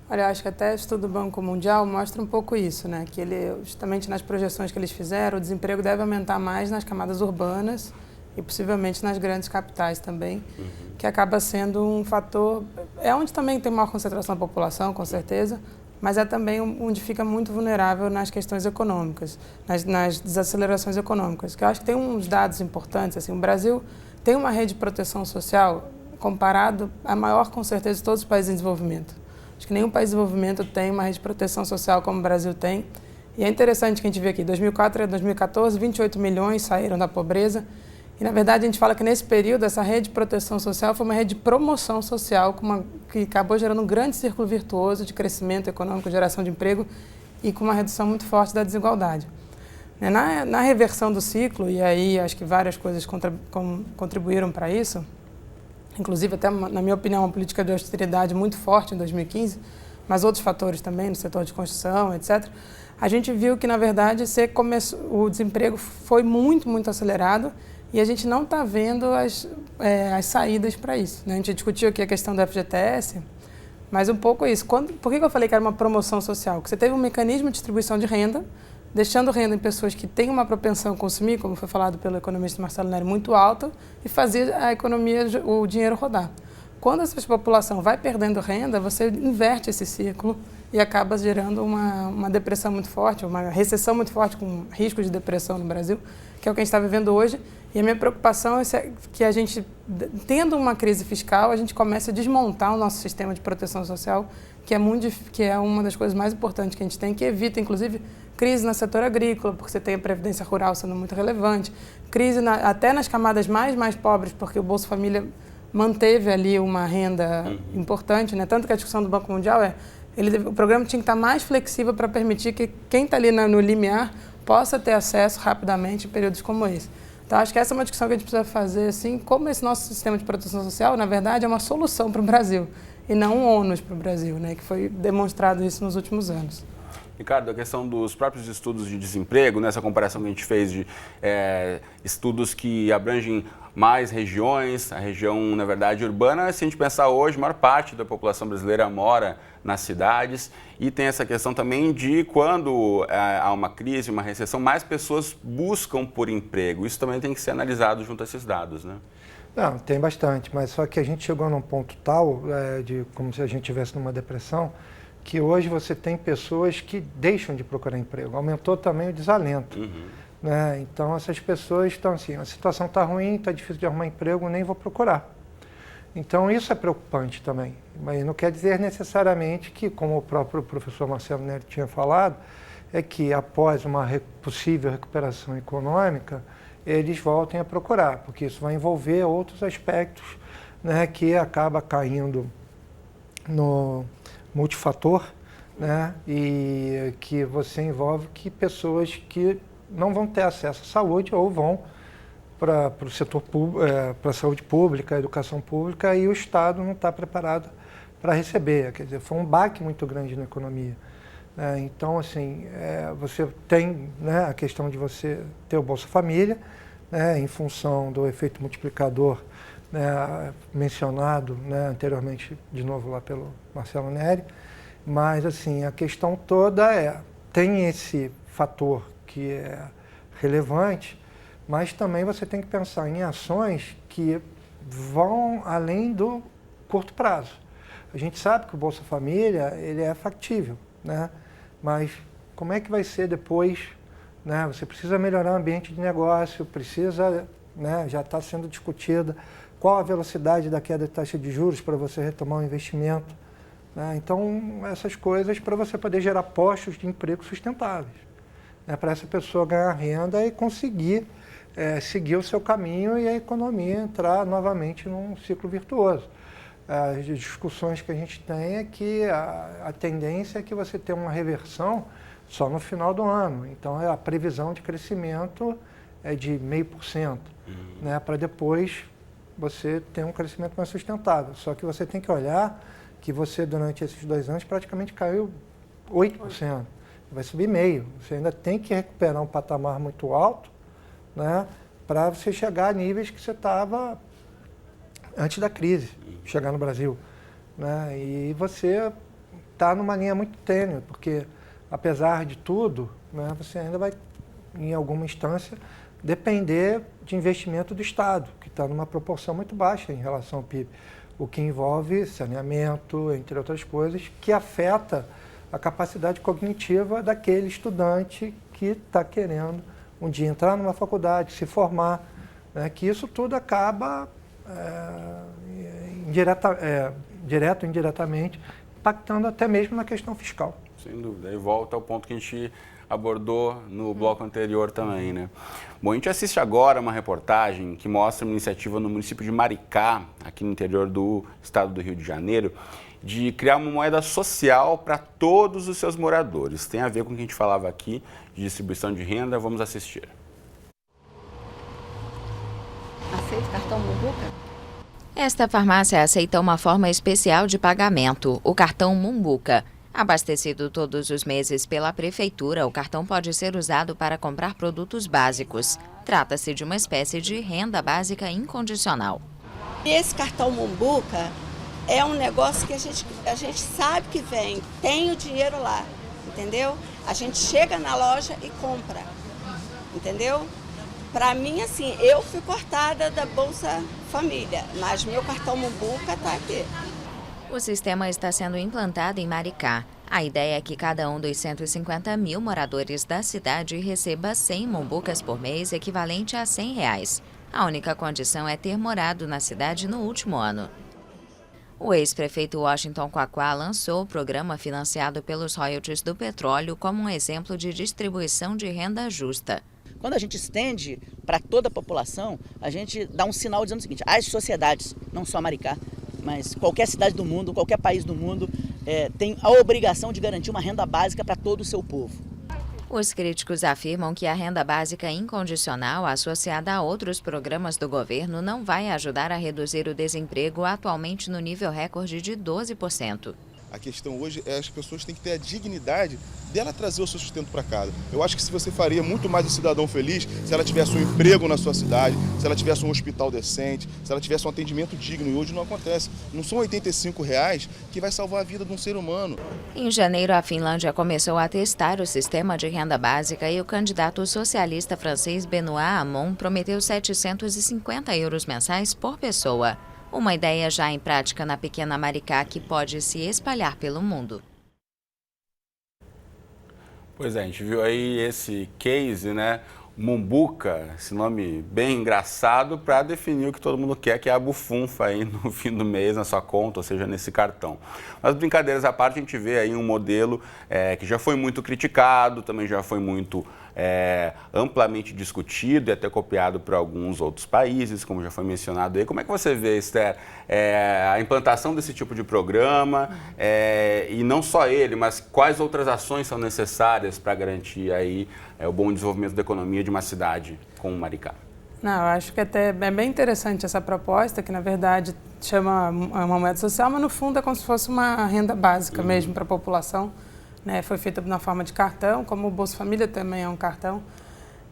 Olha, eu acho que até o estudo do Banco Mundial mostra um pouco isso, né? Que justamente nas projeções que eles fizeram, o desemprego deve aumentar mais nas camadas urbanas e possivelmente nas grandes capitais também, que acaba sendo um fator... É onde também tem maior concentração da população, com certeza, mas é também onde fica muito vulnerável nas questões econômicas, nas desacelerações econômicas. Que eu acho que tem uns dados importantes, assim, o Brasil tem uma rede de proteção social comparado à maior, com certeza, de todos os países em desenvolvimento. Acho que nenhum país em desenvolvimento tem uma rede de proteção social como o Brasil tem. E é interessante que a gente vê aqui, 2004 a 2014, 28 milhões saíram da pobreza. E, na verdade, a gente fala que nesse período, essa rede de proteção social foi uma rede de promoção social que acabou gerando um grande círculo virtuoso de crescimento econômico, geração de emprego e com uma redução muito forte da desigualdade. Na reversão do ciclo, e aí acho que várias coisas contribuíram para isso, inclusive até, na minha opinião, uma política de austeridade muito forte em 2015, mas outros fatores também no setor de construção, etc., a gente viu que, na verdade, o desemprego foi muito, muito acelerado e a gente não está vendo as saídas para isso, né? A gente discutiu aqui a questão do FGTS, mas um pouco isso. Por que eu falei que era uma promoção social? Porque você teve um mecanismo de distribuição de renda, deixando renda em pessoas que têm uma propensão a consumir, como foi falado pelo economista Marcelo Neri, muito alta, e fazer a economia, o dinheiro rodar. Quando essa população vai perdendo renda, você inverte esse ciclo e acaba gerando uma depressão muito forte, uma recessão muito forte, com risco de depressão no Brasil, que é o que a gente está vivendo hoje. E a minha preocupação é que a gente, tendo uma crise fiscal, a gente comece a desmontar o nosso sistema de proteção social, que é uma das coisas mais importantes que a gente tem, que evita, inclusive, crise no setor agrícola, porque você tem a previdência rural sendo muito relevante, crise até nas camadas mais pobres, porque o Bolsa Família manteve ali uma renda importante, né? Tanto que a discussão do Banco Mundial o programa tinha que estar mais flexível para permitir que quem está ali no limiar possa ter acesso rapidamente em períodos como esse. Então, acho que essa é uma discussão que a gente precisa fazer, assim, como esse nosso sistema de proteção social, na verdade, é uma solução para o Brasil e não um ônus para o Brasil, né? Que foi demonstrado isso nos últimos anos. Ricardo, a questão dos próprios estudos de desemprego, nessa comparação que a gente fez de estudos que abrangem mais regiões, a região, na verdade, urbana, se a gente pensar hoje, a maior parte da população brasileira mora nas cidades e tem essa questão também de quando há uma crise, uma recessão, mais pessoas buscam por emprego. Isso também tem que ser analisado junto a esses dados, né? Não, tem bastante, mas só que a gente chegou num ponto tal, como se a gente estivesse numa depressão, que hoje você tem pessoas que deixam de procurar emprego. Aumentou também o desalento. Né? Então, essas pessoas estão assim, a situação está ruim, está difícil de arrumar emprego, nem vou procurar. Então, isso é preocupante também. Mas não quer dizer necessariamente que, como o próprio professor Marcelo Neri tinha falado, é que após uma possível recuperação econômica, eles voltem a procurar, porque isso vai envolver outros aspectos, né, que acaba caindo no multifator, né, e que você envolve que pessoas que não vão ter acesso à saúde ou vão para o setor público, para a saúde pública, a educação pública, e o Estado não está preparado para receber. Quer dizer, foi um baque muito grande na economia. Então, assim, você tem, né, a questão de você ter o Bolsa Família, né, em função do efeito multiplicador, né, mencionado, né, anteriormente, de novo lá pelo Marcelo Neri, mas assim, a questão toda tem esse fator que é relevante, mas também você tem que pensar em ações que vão além do curto prazo. A gente sabe que o Bolsa Família, ele é factível, né, mas como é que vai ser depois, né? Você precisa melhorar o ambiente de negócio, precisa, né, já está sendo discutida qual a velocidade da queda de taxa de juros para você retomar o investimento, né? Então, essas coisas para você poder gerar postos de emprego sustentáveis, né, para essa pessoa ganhar renda e conseguir seguir o seu caminho e a economia entrar novamente num ciclo virtuoso. As discussões que a gente tem é que a tendência é que você tenha uma reversão só no final do ano. Então, a previsão de crescimento é de 0,5%, né, para depois você ter um crescimento mais sustentável. Só que você tem que olhar que você, durante esses 2 anos, praticamente caiu 8%. Vai subir 0,5%. Você ainda tem que recuperar um patamar muito alto, né, para você chegar a níveis que você estava antes da crise, chegar no Brasil, né? E você está numa linha muito tênue, porque, apesar de tudo, né, você ainda vai, em alguma instância, depender de investimento do Estado, que está numa proporção muito baixa em relação ao PIB, o que envolve saneamento, entre outras coisas, que afeta a capacidade cognitiva daquele estudante que está querendo um dia entrar numa faculdade, se formar, né, que isso tudo acaba direto ou indiretamente, impactando até mesmo na questão fiscal. Sem dúvida. E volta ao ponto que a gente abordou no bloco anterior também, né? Bom, a gente assiste agora uma reportagem que mostra uma iniciativa no município de Maricá, aqui no interior do estado do Rio de Janeiro, de criar uma moeda social para todos os seus moradores. Tem a ver com o que a gente falava aqui de distribuição de renda. Vamos assistir. Aceita cartão Mumbuca? Esta farmácia aceita uma forma especial de pagamento, o cartão Mumbuca. Abastecido todos os meses pela prefeitura, o cartão pode ser usado para comprar produtos básicos. Trata-se de uma espécie de renda básica incondicional. Esse cartão Mumbuca é um negócio que a gente sabe que vem, tem o dinheiro lá, entendeu? A gente chega na loja e compra, entendeu? Para mim, assim, eu fui cortada da Bolsa Família, mas meu cartão Mumbuca está aqui. O sistema está sendo implantado em Maricá. A ideia é que cada um dos 150 mil moradores da cidade receba 100 mumbucas por mês, equivalente a R$ 100. A única condição é ter morado na cidade no último ano. O ex-prefeito Washington Quaquá lançou o programa financiado pelos royalties do petróleo como um exemplo de distribuição de renda justa. Quando a gente estende para toda a população, a gente dá um sinal dizendo o seguinte: as sociedades, não só Maricá, mas qualquer cidade do mundo, qualquer país do mundo, tem a obrigação de garantir uma renda básica para todo o seu povo. Os críticos afirmam que a renda básica incondicional, associada a outros programas do governo, não vai ajudar a reduzir o desemprego, atualmente no nível recorde de 12%. A questão hoje é as pessoas têm que ter a dignidade dela trazer o seu sustento para casa. Eu acho que se você faria muito mais um cidadão feliz se ela tivesse um emprego na sua cidade, se ela tivesse um hospital decente, se ela tivesse um atendimento digno. E hoje não acontece. Não são R$ 85 que vai salvar a vida de um ser humano. Em janeiro, a Finlândia começou a testar o sistema de renda básica e o candidato socialista francês Benoît Hamon prometeu 750 euros mensais por pessoa. Uma ideia já em prática na pequena Maricá que pode se espalhar pelo mundo. Pois é, a gente viu aí esse case, né? Mumbuca, esse nome bem engraçado para definir o que todo mundo quer, que é a bufunfa aí no fim do mês na sua conta, ou seja, nesse cartão. Mas brincadeiras à parte, a gente vê aí um modelo que já foi muito criticado, também já foi muito amplamente discutido e até copiado por alguns outros países, como já foi mencionado aí. Como é que você vê, Esther, a implantação desse tipo de programa e não só ele, mas quais outras ações são necessárias para garantir aí o bom desenvolvimento da economia de uma cidade como Maricá? Não, eu acho que até é bem interessante essa proposta, que na verdade chama uma moeda social, mas no fundo é como se fosse uma renda básica mesmo para a população. Né? Foi feita na forma de cartão, como o Bolsa Família também é um cartão.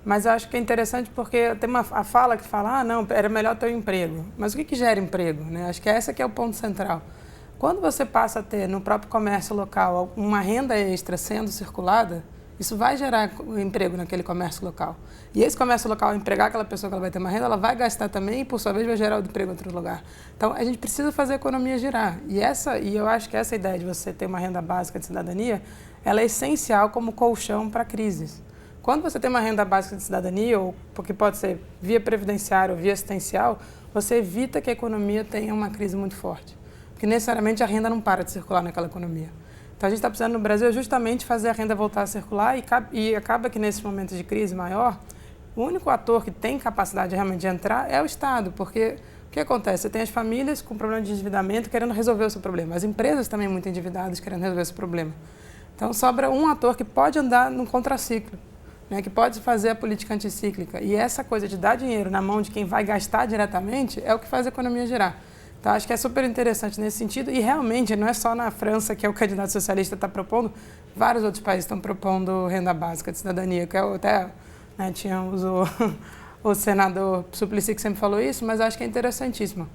Mas eu acho que é interessante porque tem a fala que fala, não, era melhor ter um emprego. Mas o que gera emprego? Né? Acho que esse que é o ponto central. Quando você passa a ter no próprio comércio local uma renda extra sendo circulada, isso vai gerar emprego naquele comércio local. E esse comércio local, ao empregar aquela pessoa que ela vai ter uma renda, ela vai gastar também e, por sua vez, vai gerar o emprego em outro lugar. Então, a gente precisa fazer a economia girar. E eu acho que essa ideia de você ter uma renda básica de cidadania, ela é essencial como colchão para crises. Quando você tem uma renda básica de cidadania, ou porque pode ser via previdenciária ou via assistencial, você evita que a economia tenha uma crise muito forte. Porque, necessariamente, a renda não para de circular naquela economia. Então, a gente está precisando no Brasil justamente fazer a renda voltar a circular e acaba que nesses momentos de crise maior, o único ator que tem capacidade realmente de entrar é o Estado, porque o que acontece? Você tem as famílias com problema de endividamento querendo resolver o seu problema, as empresas também muito endividadas querendo resolver esse problema. Então, sobra um ator que pode andar no contraciclo, né, que pode fazer a política anticíclica. E essa coisa de dar dinheiro na mão de quem vai gastar diretamente é o que faz a economia girar. Então, acho que é super interessante nesse sentido e realmente não é só na França que o candidato socialista está propondo, vários outros países estão propondo renda básica de cidadania, que até tínhamos o senador Suplicy que sempre falou isso, mas acho que é interessantíssimo.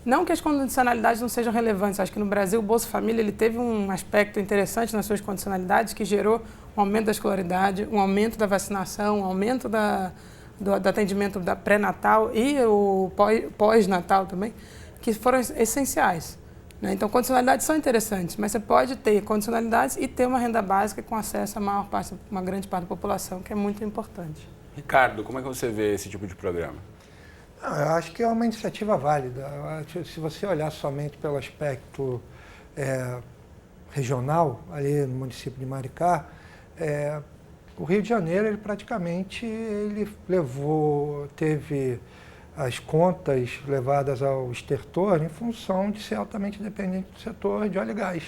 Não que as condicionalidades não sejam relevantes, acho que no Brasil o Bolsa Família ele teve um aspecto interessante nas suas condicionalidades que gerou um aumento da escolaridade, um aumento da vacinação, um aumento do atendimento da pré-natal e o pós-natal também, que foram essenciais. Né? Então, condicionalidades são interessantes, mas você pode ter condicionalidades e ter uma renda básica com acesso a uma grande parte da população, que é muito importante. Ricardo, como é que você vê esse tipo de programa? Eu acho que é uma iniciativa válida. Se você olhar somente pelo aspecto regional, ali no município de Maricá, O Rio de Janeiro, ele praticamente teve as contas levadas ao estertor em função de ser altamente dependente do setor de óleo e gás.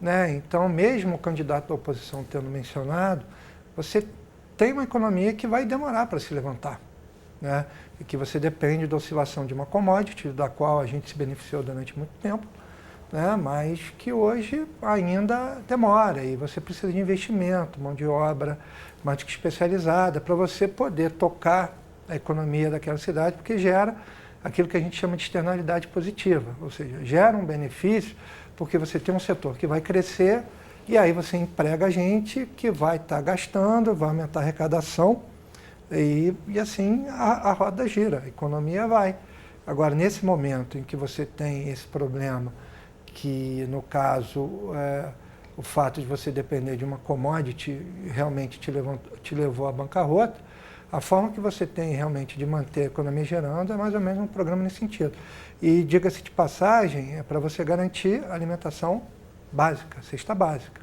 Né? Então, mesmo o candidato da oposição tendo mencionado, você tem uma economia que vai demorar para se levantar. Né? E que você depende da oscilação de uma commodity, da qual a gente se beneficiou durante muito tempo, né? Mas que hoje ainda demora e você precisa de investimento, mão de obra mais do que especializada para você poder tocar a economia daquela cidade, porque gera aquilo que a gente chama de externalidade positiva, ou seja, gera um benefício porque você tem um setor que vai crescer e aí você emprega gente que vai estar gastando, vai aumentar a arrecadação e assim a roda gira, a economia vai. Agora, nesse momento em que você tem esse problema, que no caso o fato de você depender de uma commodity realmente te levou à bancarrota, a forma que você tem realmente de manter a economia gerando é mais ou menos um programa nesse sentido. E diga-se de passagem, é para você garantir a alimentação básica, cesta básica.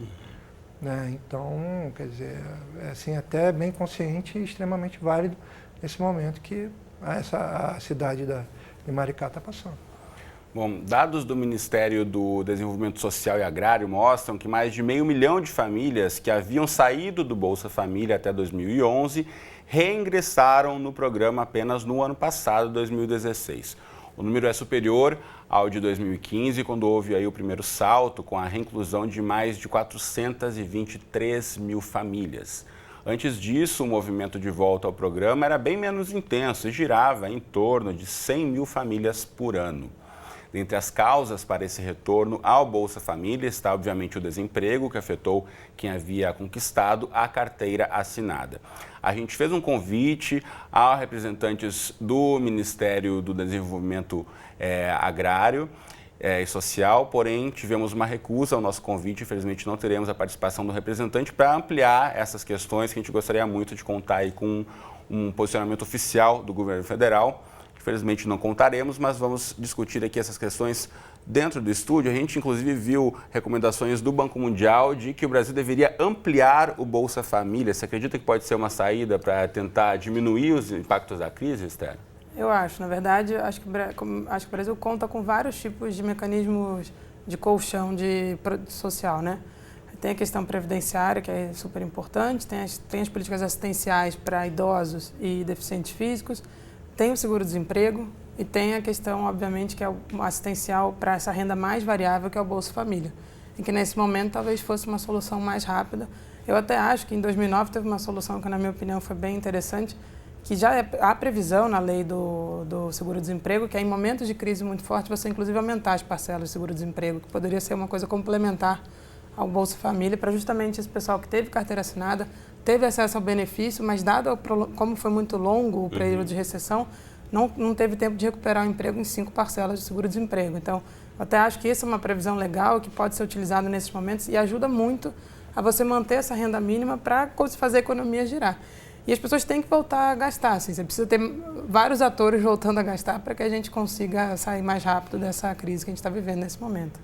Né? Então, quer dizer, é assim, até bem consciente e extremamente válido nesse momento que a cidade de Maricá está passando. Bom, dados do Ministério do Desenvolvimento Social e Agrário mostram que mais de 500 mil de famílias que haviam saído do Bolsa Família até 2011 reingressaram no programa apenas no ano passado, 2016. O número é superior ao de 2015, quando houve aí o primeiro salto com a reinclusão de mais de 423 mil famílias. Antes disso, o movimento de volta ao programa era bem menos intenso e girava em torno de 100 mil famílias por ano. Dentre as causas para esse retorno ao Bolsa Família está, obviamente, o desemprego, que afetou quem havia conquistado a carteira assinada. A gente fez um convite a representantes do Ministério do Desenvolvimento Agrário e Social, porém tivemos uma recusa ao nosso convite. Infelizmente, não teremos a participação do representante para ampliar essas questões que a gente gostaria muito de contar aí com um posicionamento oficial do governo federal. Infelizmente não contaremos, mas vamos discutir aqui essas questões dentro do estúdio. A gente inclusive viu recomendações do Banco Mundial de que o Brasil deveria ampliar o Bolsa Família. Você acredita que pode ser uma saída para tentar diminuir os impactos da crise, Esther? Eu acho. Na verdade, acho que o Brasil conta com vários tipos de mecanismos de colchão social, né? Tem a questão previdenciária, que é super importante, tem as políticas assistenciais para idosos e deficientes físicos, tem o seguro-desemprego e tem a questão, obviamente, que é o assistencial para essa renda mais variável, que é o Bolsa Família. E que, nesse momento, talvez fosse uma solução mais rápida. Eu até acho que, em 2009, teve uma solução que, na minha opinião, foi bem interessante, que já há previsão na lei do seguro-desemprego, que é, em momentos de crise muito forte, você, inclusive, aumentar as parcelas de seguro-desemprego, que poderia ser uma coisa complementar ao Bolsa Família, para justamente esse pessoal que teve carteira assinada, teve acesso ao benefício, mas dado como foi muito longo o período de recessão, não teve tempo de recuperar o emprego em 5 parcelas de seguro-desemprego. Então, eu até acho que essa é uma previsão legal que pode ser utilizada nesses momentos e ajuda muito a você manter essa renda mínima para fazer a economia girar. E as pessoas têm que voltar a gastar. Assim, você precisa ter vários atores voltando a gastar para que a gente consiga sair mais rápido dessa crise que a gente está vivendo nesse momento.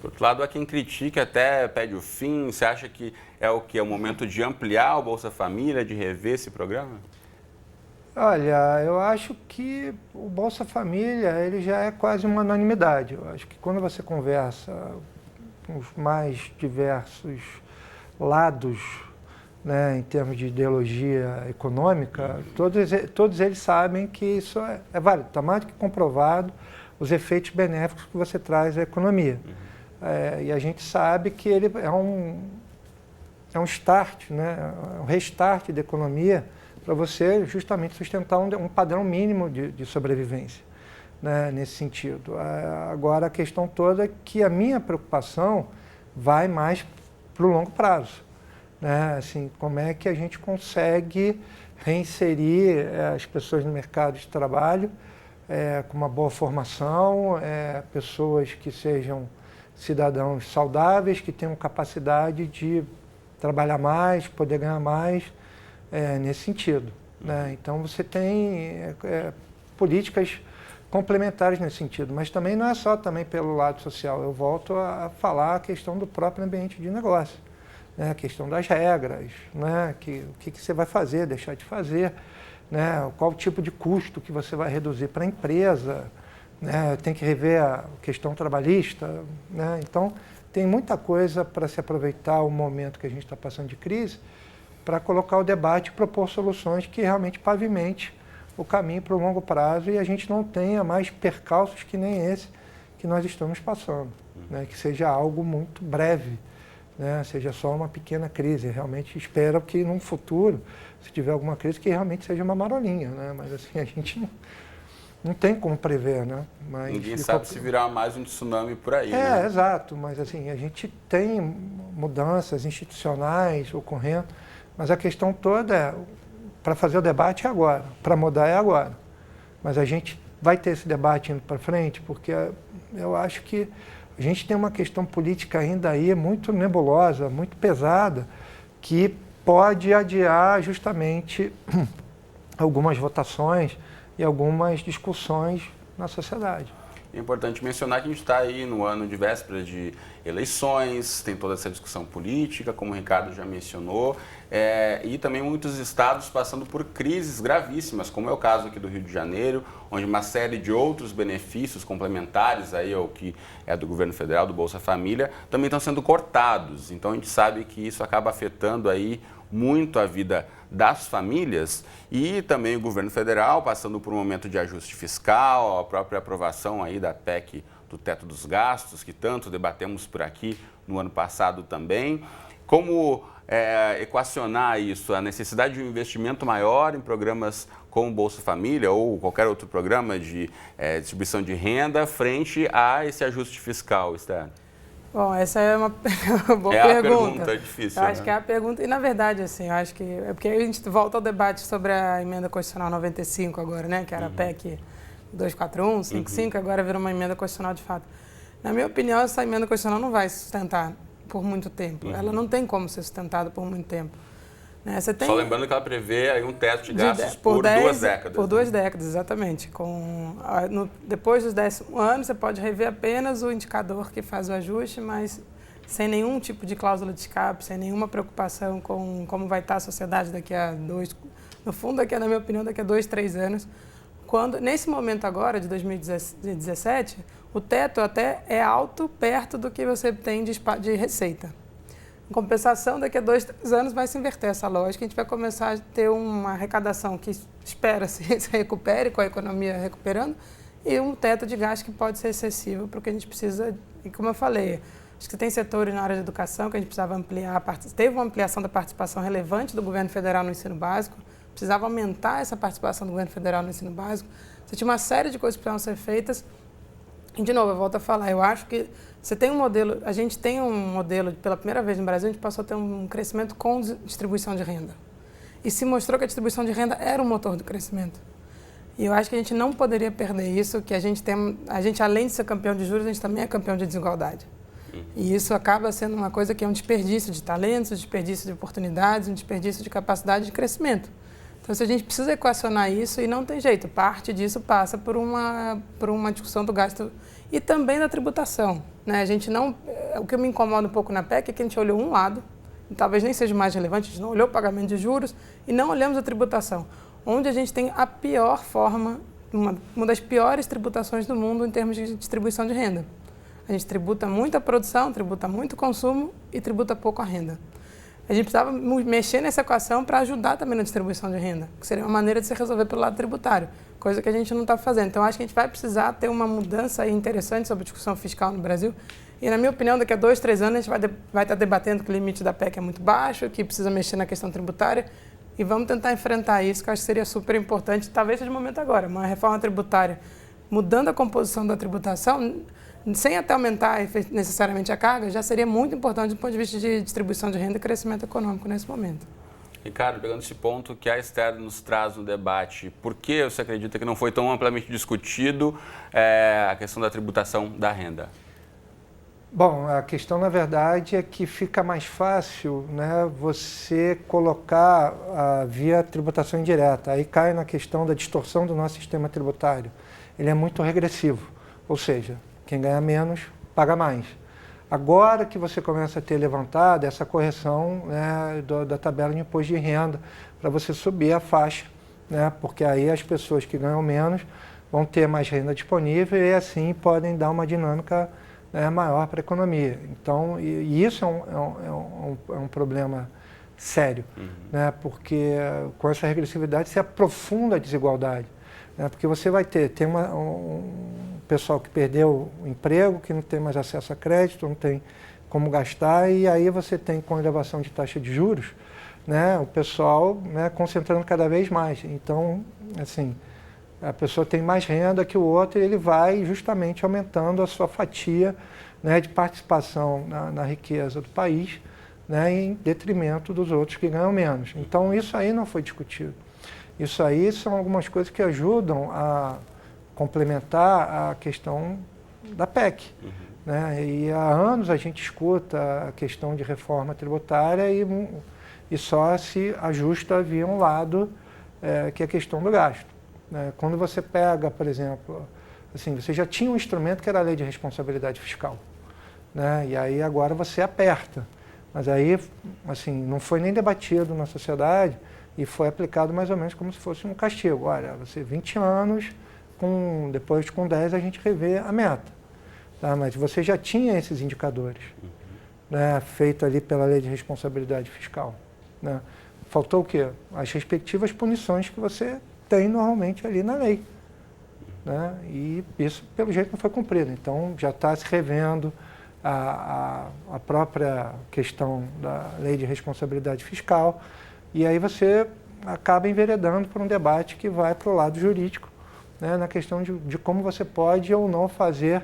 Por outro lado, há quem critique, até pede o fim. Você acha que é o momento de ampliar o Bolsa Família, de rever esse programa? Olha, eu acho que o Bolsa Família ele já é quase uma unanimidade. Eu acho que quando você conversa com os mais diversos lados, né, em termos de ideologia econômica, todos eles sabem que isso é válido. Está mais do que comprovado os efeitos benéficos que você traz à economia. E a gente sabe que ele é um start, né, um restart da economia para você justamente sustentar um padrão mínimo de sobrevivência, né, nesse sentido. Agora, a questão toda é que a minha preocupação vai mais para o longo prazo. Né? Assim, como é que a gente consegue reinserir as pessoas no mercado de trabalho com uma boa formação, pessoas que sejam cidadãos saudáveis, que tenham capacidade de trabalhar mais, poder ganhar mais, nesse sentido. Né? Então, você tem políticas complementares nesse sentido, mas também não é só também pelo lado social. Eu volto a falar a questão do próprio ambiente de negócio. né, a questão das regras, né, o que você vai fazer, deixar de fazer, né, qual tipo de custo que você vai reduzir para a empresa, né, tem que rever a questão trabalhista, né, então tem muita coisa para se aproveitar o momento que a gente está passando de crise para colocar o debate e propor soluções que realmente pavimente o caminho para o longo prazo e a gente não tenha mais percalços que nem esse que nós estamos passando, né, que seja algo muito breve. Né, seja só uma pequena crise. Realmente espero que num futuro, se tiver alguma crise, que realmente seja uma marolinha, né? Mas assim, a gente não tem como prever, né? Mas, ninguém sabe se virar mais um tsunami por aí, né? né? Exato, mas assim, a gente tem mudanças institucionais ocorrendo, mas a questão toda é, para fazer o debate é agora, para mudar é agora. Mas a gente vai ter esse debate indo para frente, porque eu acho que a gente tem uma questão política ainda aí muito nebulosa, muito pesada, que pode adiar justamente algumas votações e algumas discussões na sociedade. É importante mencionar que a gente está aí no ano de véspera de eleições, tem toda essa discussão política, como o Ricardo já mencionou, e também muitos estados passando por crises gravíssimas, como é o caso aqui do Rio de Janeiro, onde uma série de outros benefícios complementares aí ao que é do governo federal, do Bolsa Família, também estão sendo cortados. Então a gente sabe que isso acaba afetando aí muito a vida das famílias e também o governo federal passando por um momento de ajuste fiscal, a própria aprovação aí da PEC do teto dos gastos, que tanto debatemos por aqui no ano passado também. Como equacionar isso, a necessidade de um investimento maior em programas como o Bolsa Família ou qualquer outro programa de distribuição de renda frente a esse ajuste fiscal, Esther? Bom, essa é uma boa pergunta. É a pergunta difícil, eu acho que é a pergunta, e na verdade, assim, eu acho que é porque a gente volta ao debate sobre a emenda constitucional 95 agora, né, que era a PEC 241, 55, agora virou uma emenda constitucional de fato. Na minha opinião, essa emenda constitucional não vai se sustentar por muito tempo. Ela não tem como ser sustentada por muito tempo. Né? Você tem... Só lembrando que ela prevê aí um teto de gastos por 2 décadas. Por 2 décadas, exatamente. Depois dos 10 anos, você pode rever apenas o indicador que faz o ajuste, mas sem nenhum tipo de cláusula de escape, sem nenhuma preocupação com como vai estar a sociedade daqui a 2... No fundo, na minha opinião, daqui a 2, 3 anos. Nesse momento agora, de 2017, o teto até é alto, perto do que você tem de receita. Em compensação, daqui a 2, 3 anos vai se inverter essa lógica, a gente vai começar a ter uma arrecadação que espera-se se recupere, com a economia recuperando, e um teto de gasto que pode ser excessivo, porque a gente precisa, e como eu falei, acho que tem setores na área de educação que a gente precisava ampliar, teve uma ampliação da participação relevante do governo federal no ensino básico, precisava aumentar essa participação do governo federal no ensino básico, você tinha uma série de coisas que precisavam ser feitas. E, de novo, eu volto a falar, eu acho que você tem um modelo, a gente tem um modelo, pela primeira vez no Brasil, a gente passou a ter um crescimento com distribuição de renda. E se mostrou que a distribuição de renda era o motor do crescimento. E eu acho que a gente não poderia perder isso, que a gente, além de ser campeão de juros, a gente também é campeão de desigualdade. E isso acaba sendo uma coisa que é um desperdício de talentos, um desperdício de oportunidades, um desperdício de capacidade de crescimento. Então, se a gente precisa equacionar isso, e não tem jeito, parte disso passa por uma discussão do gasto e também da tributação. Né? A gente não, o que me incomoda um pouco na PEC é que a gente olhou um lado, e talvez nem seja o mais relevante, a gente não olhou o pagamento de juros e não olhamos a tributação, onde a gente tem a pior forma, uma das piores tributações do mundo em termos de distribuição de renda. A gente tributa muito a produção, tributa muito o consumo e tributa pouco a renda. A gente precisava mexer nessa equação para ajudar também na distribuição de renda, que seria uma maneira de se resolver pelo lado tributário, coisa que a gente não está fazendo. Então, acho que a gente vai precisar ter uma mudança aí interessante sobre a discussão fiscal no Brasil. E, na minha opinião, daqui a 2, 3 anos, a gente vai estar debatendo que o limite da PEC é muito baixo, que precisa mexer na questão tributária, e vamos tentar enfrentar isso, que eu acho que seria super importante, talvez seja o momento agora, uma reforma tributária, mudando a composição da tributação, sem até aumentar necessariamente a carga, já seria muito importante do ponto de vista de distribuição de renda e crescimento econômico nesse momento. Ricardo, pegando esse ponto que a Esther nos traz no debate, por que você acredita que não foi tão amplamente discutido a questão da tributação da renda? Bom, a questão, na verdade, é que fica mais fácil, né, você colocar via tributação indireta. Aí cai na questão da distorção do nosso sistema tributário. Ele é muito regressivo, ou seja, quem ganha menos, paga mais. Agora que você começa a ter levantado essa correção, né, da tabela de imposto de renda, para você subir a faixa, né, porque aí as pessoas que ganham menos vão ter mais renda disponível e assim podem dar uma dinâmica, né, maior para a economia. Então, e isso é um problema sério, né, porque com essa regressividade se aprofunda a desigualdade, né, porque você vai ter um pessoal que perdeu o emprego, que não tem mais acesso a crédito, não tem como gastar, e aí você tem, com elevação de taxa de juros, né, o pessoal, né, concentrando cada vez mais. Então, assim, a pessoa tem mais renda que o outro e ele vai justamente aumentando a sua fatia, né, de participação na riqueza do país, né, em detrimento dos outros que ganham menos. Então, isso aí não foi discutido. Isso aí são algumas coisas que ajudam a complementar a questão da PEC. Né? E há anos a gente escuta a questão de reforma tributária e só se ajusta via um lado, que é a questão do gasto. Né? Quando você pega, por exemplo, assim, você já tinha um instrumento que era a Lei de Responsabilidade Fiscal. Né? E aí agora você aperta. Mas aí, assim, não foi nem debatido na sociedade e foi aplicado mais ou menos como se fosse um castigo. Olha, você 20 anos, depois com 10 a gente revê a meta. Tá? Mas você já tinha esses indicadores, né, feito ali pela Lei de Responsabilidade Fiscal. Né? Faltou o quê? As respectivas punições que você tem normalmente ali na lei. Né? E isso, pelo jeito, não foi cumprido. Então, já está se revendo a própria questão da Lei de Responsabilidade Fiscal, e aí você acaba enveredando por um debate que vai para o lado jurídico, né, na questão de como você pode ou não fazer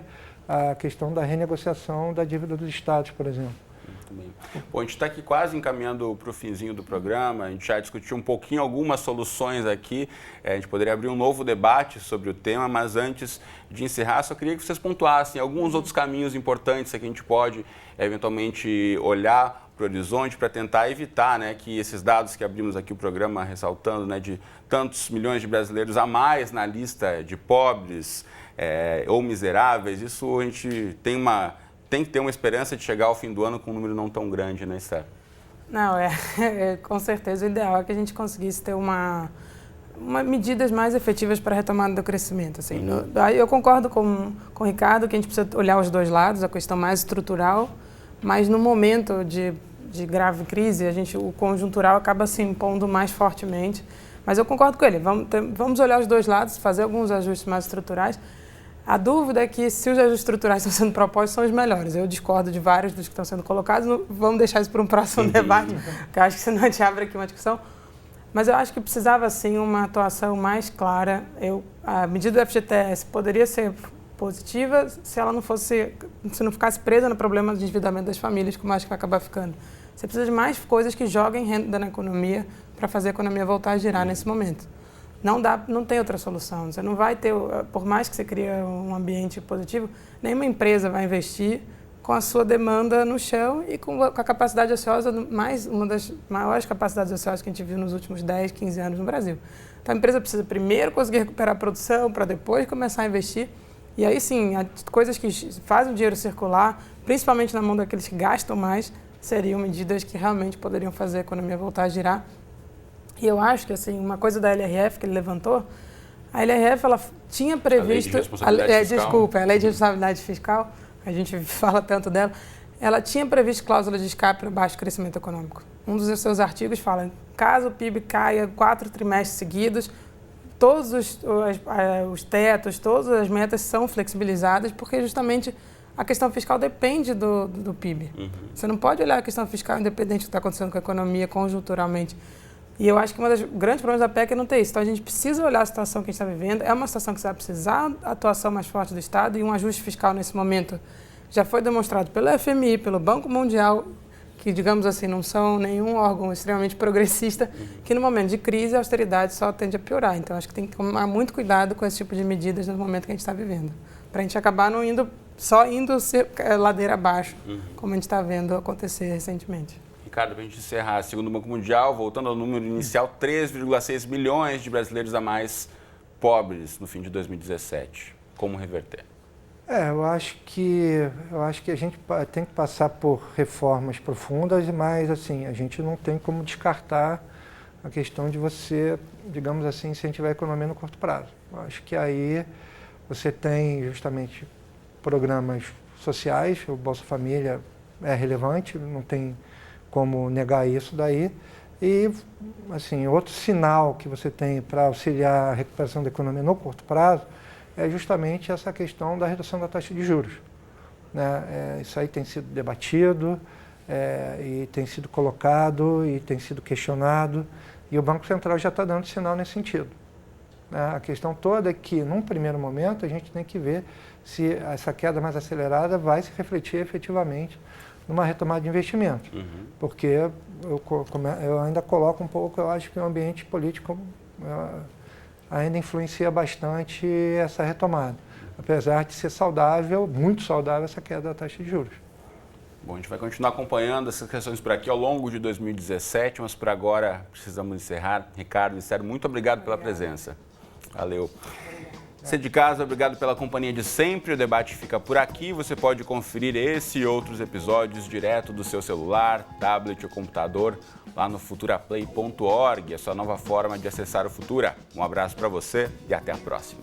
a questão da renegociação da dívida dos estados, por exemplo. Muito bem. Bom, a gente está aqui quase encaminhando para o finzinho do programa, a gente já discutiu um pouquinho algumas soluções aqui, a gente poderia abrir um novo debate sobre o tema, mas antes de encerrar, só queria que vocês pontuassem alguns outros caminhos importantes que a gente pode eventualmente olhar para o horizonte para tentar evitar, né, que esses dados que abrimos aqui o programa ressaltando, né, de tantos milhões de brasileiros a mais na lista de pobres ou miseráveis, isso a gente tem que ter uma esperança de chegar ao fim do ano com um número não tão grande, né, Esther? Não, com certeza o ideal é que a gente conseguisse ter medidas mais efetivas para a retomada do crescimento. Assim. Eu concordo com o Ricardo que a gente precisa olhar os dois lados, a questão mais estrutural, mas no momento de grave crise, o conjuntural acaba se impondo mais fortemente. Mas eu concordo com ele, vamos olhar os dois lados, fazer alguns ajustes mais estruturais. A dúvida é que se os ajustes estruturais estão sendo propostos, são os melhores. Eu discordo de vários dos que estão sendo colocados, vamos deixar isso para um próximo debate, porque eu acho que senão a gente abre aqui uma discussão. Mas eu acho que precisava, sim, uma atuação mais clara. A medida do FGTS poderia ser positiva se não ficasse presa no problema do endividamento das famílias, como acho que vai acabar ficando. Você precisa de mais coisas que joguem renda na economia para fazer a economia voltar a girar nesse momento. Não tem outra solução. Você não vai ter, por mais que você crie um ambiente positivo, nenhuma empresa vai investir com a sua demanda no chão e com a capacidade ociosa, uma das maiores capacidades ociosas que a gente viu nos últimos 10, 15 anos no Brasil. Então a empresa precisa primeiro conseguir recuperar a produção para depois começar a investir. E aí sim, coisas que fazem o dinheiro circular, principalmente na mão daqueles que gastam mais, seriam medidas que realmente poderiam fazer a economia voltar a girar. E eu acho que, assim, uma coisa da LRF que ele levantou, a LRF ela tinha previsto... A Lei de Responsabilidade Fiscal. A Lei de Responsabilidade Fiscal, a gente fala tanto dela, ela tinha previsto cláusula de escape para baixo crescimento econômico. Um dos seus artigos fala, caso o PIB caia 4 trimestres seguidos, todos os tetos, todas as metas são flexibilizadas, porque justamente a questão fiscal depende do PIB. Você não pode olhar a questão fiscal independente do que está acontecendo com a economia conjunturalmente. E eu acho que um dos grandes problemas da PEC é não ter isso. Então, a gente precisa olhar a situação que a gente está vivendo. É uma situação que vai precisar da atuação mais forte do Estado e um ajuste fiscal nesse momento já foi demonstrado pelo FMI, pelo Banco Mundial, que, digamos assim, não são nenhum órgão extremamente progressista, que no momento de crise a austeridade só tende a piorar. Então, acho que tem que tomar muito cuidado com esse tipo de medidas no momento que a gente está vivendo, para a gente acabar não indo ladeira abaixo, como a gente está vendo acontecer recentemente. Ricardo, para a gente encerrar, segundo o Banco Mundial, voltando ao número inicial, 3,6 milhões de brasileiros a mais pobres no fim de 2017. Como reverter? Eu acho que a gente tem que passar por reformas profundas, mas assim, a gente não tem como descartar a questão de você, digamos assim, incentivar a economia no curto prazo. Eu acho que aí você tem justamente programas sociais, o Bolsa Família é relevante, não tem como negar isso daí. E, assim, outro sinal que você tem para auxiliar a recuperação da economia no curto prazo é justamente essa questão da redução da taxa de juros, né? Isso aí tem sido debatido, e tem sido colocado e tem sido questionado, e o Banco Central já está dando sinal nesse sentido, né? A questão toda é que, num primeiro momento, a gente tem que ver se essa queda mais acelerada vai se refletir efetivamente numa retomada de investimento, porque eu ainda coloco um pouco, eu acho que o ambiente político ainda influencia bastante essa retomada, apesar de ser saudável, muito saudável, essa queda da taxa de juros. Bom, a gente vai continuar acompanhando essas questões por aqui ao longo de 2017, mas por agora precisamos encerrar. Ricardo, Esther, muito obrigado pela presença. Valeu. Você de casa, obrigado pela companhia de sempre. O debate fica por aqui. Você pode conferir esse e outros episódios direto do seu celular, tablet ou computador lá no futuraplay.org, a sua nova forma de acessar o Futura. Um abraço para você e até a próxima.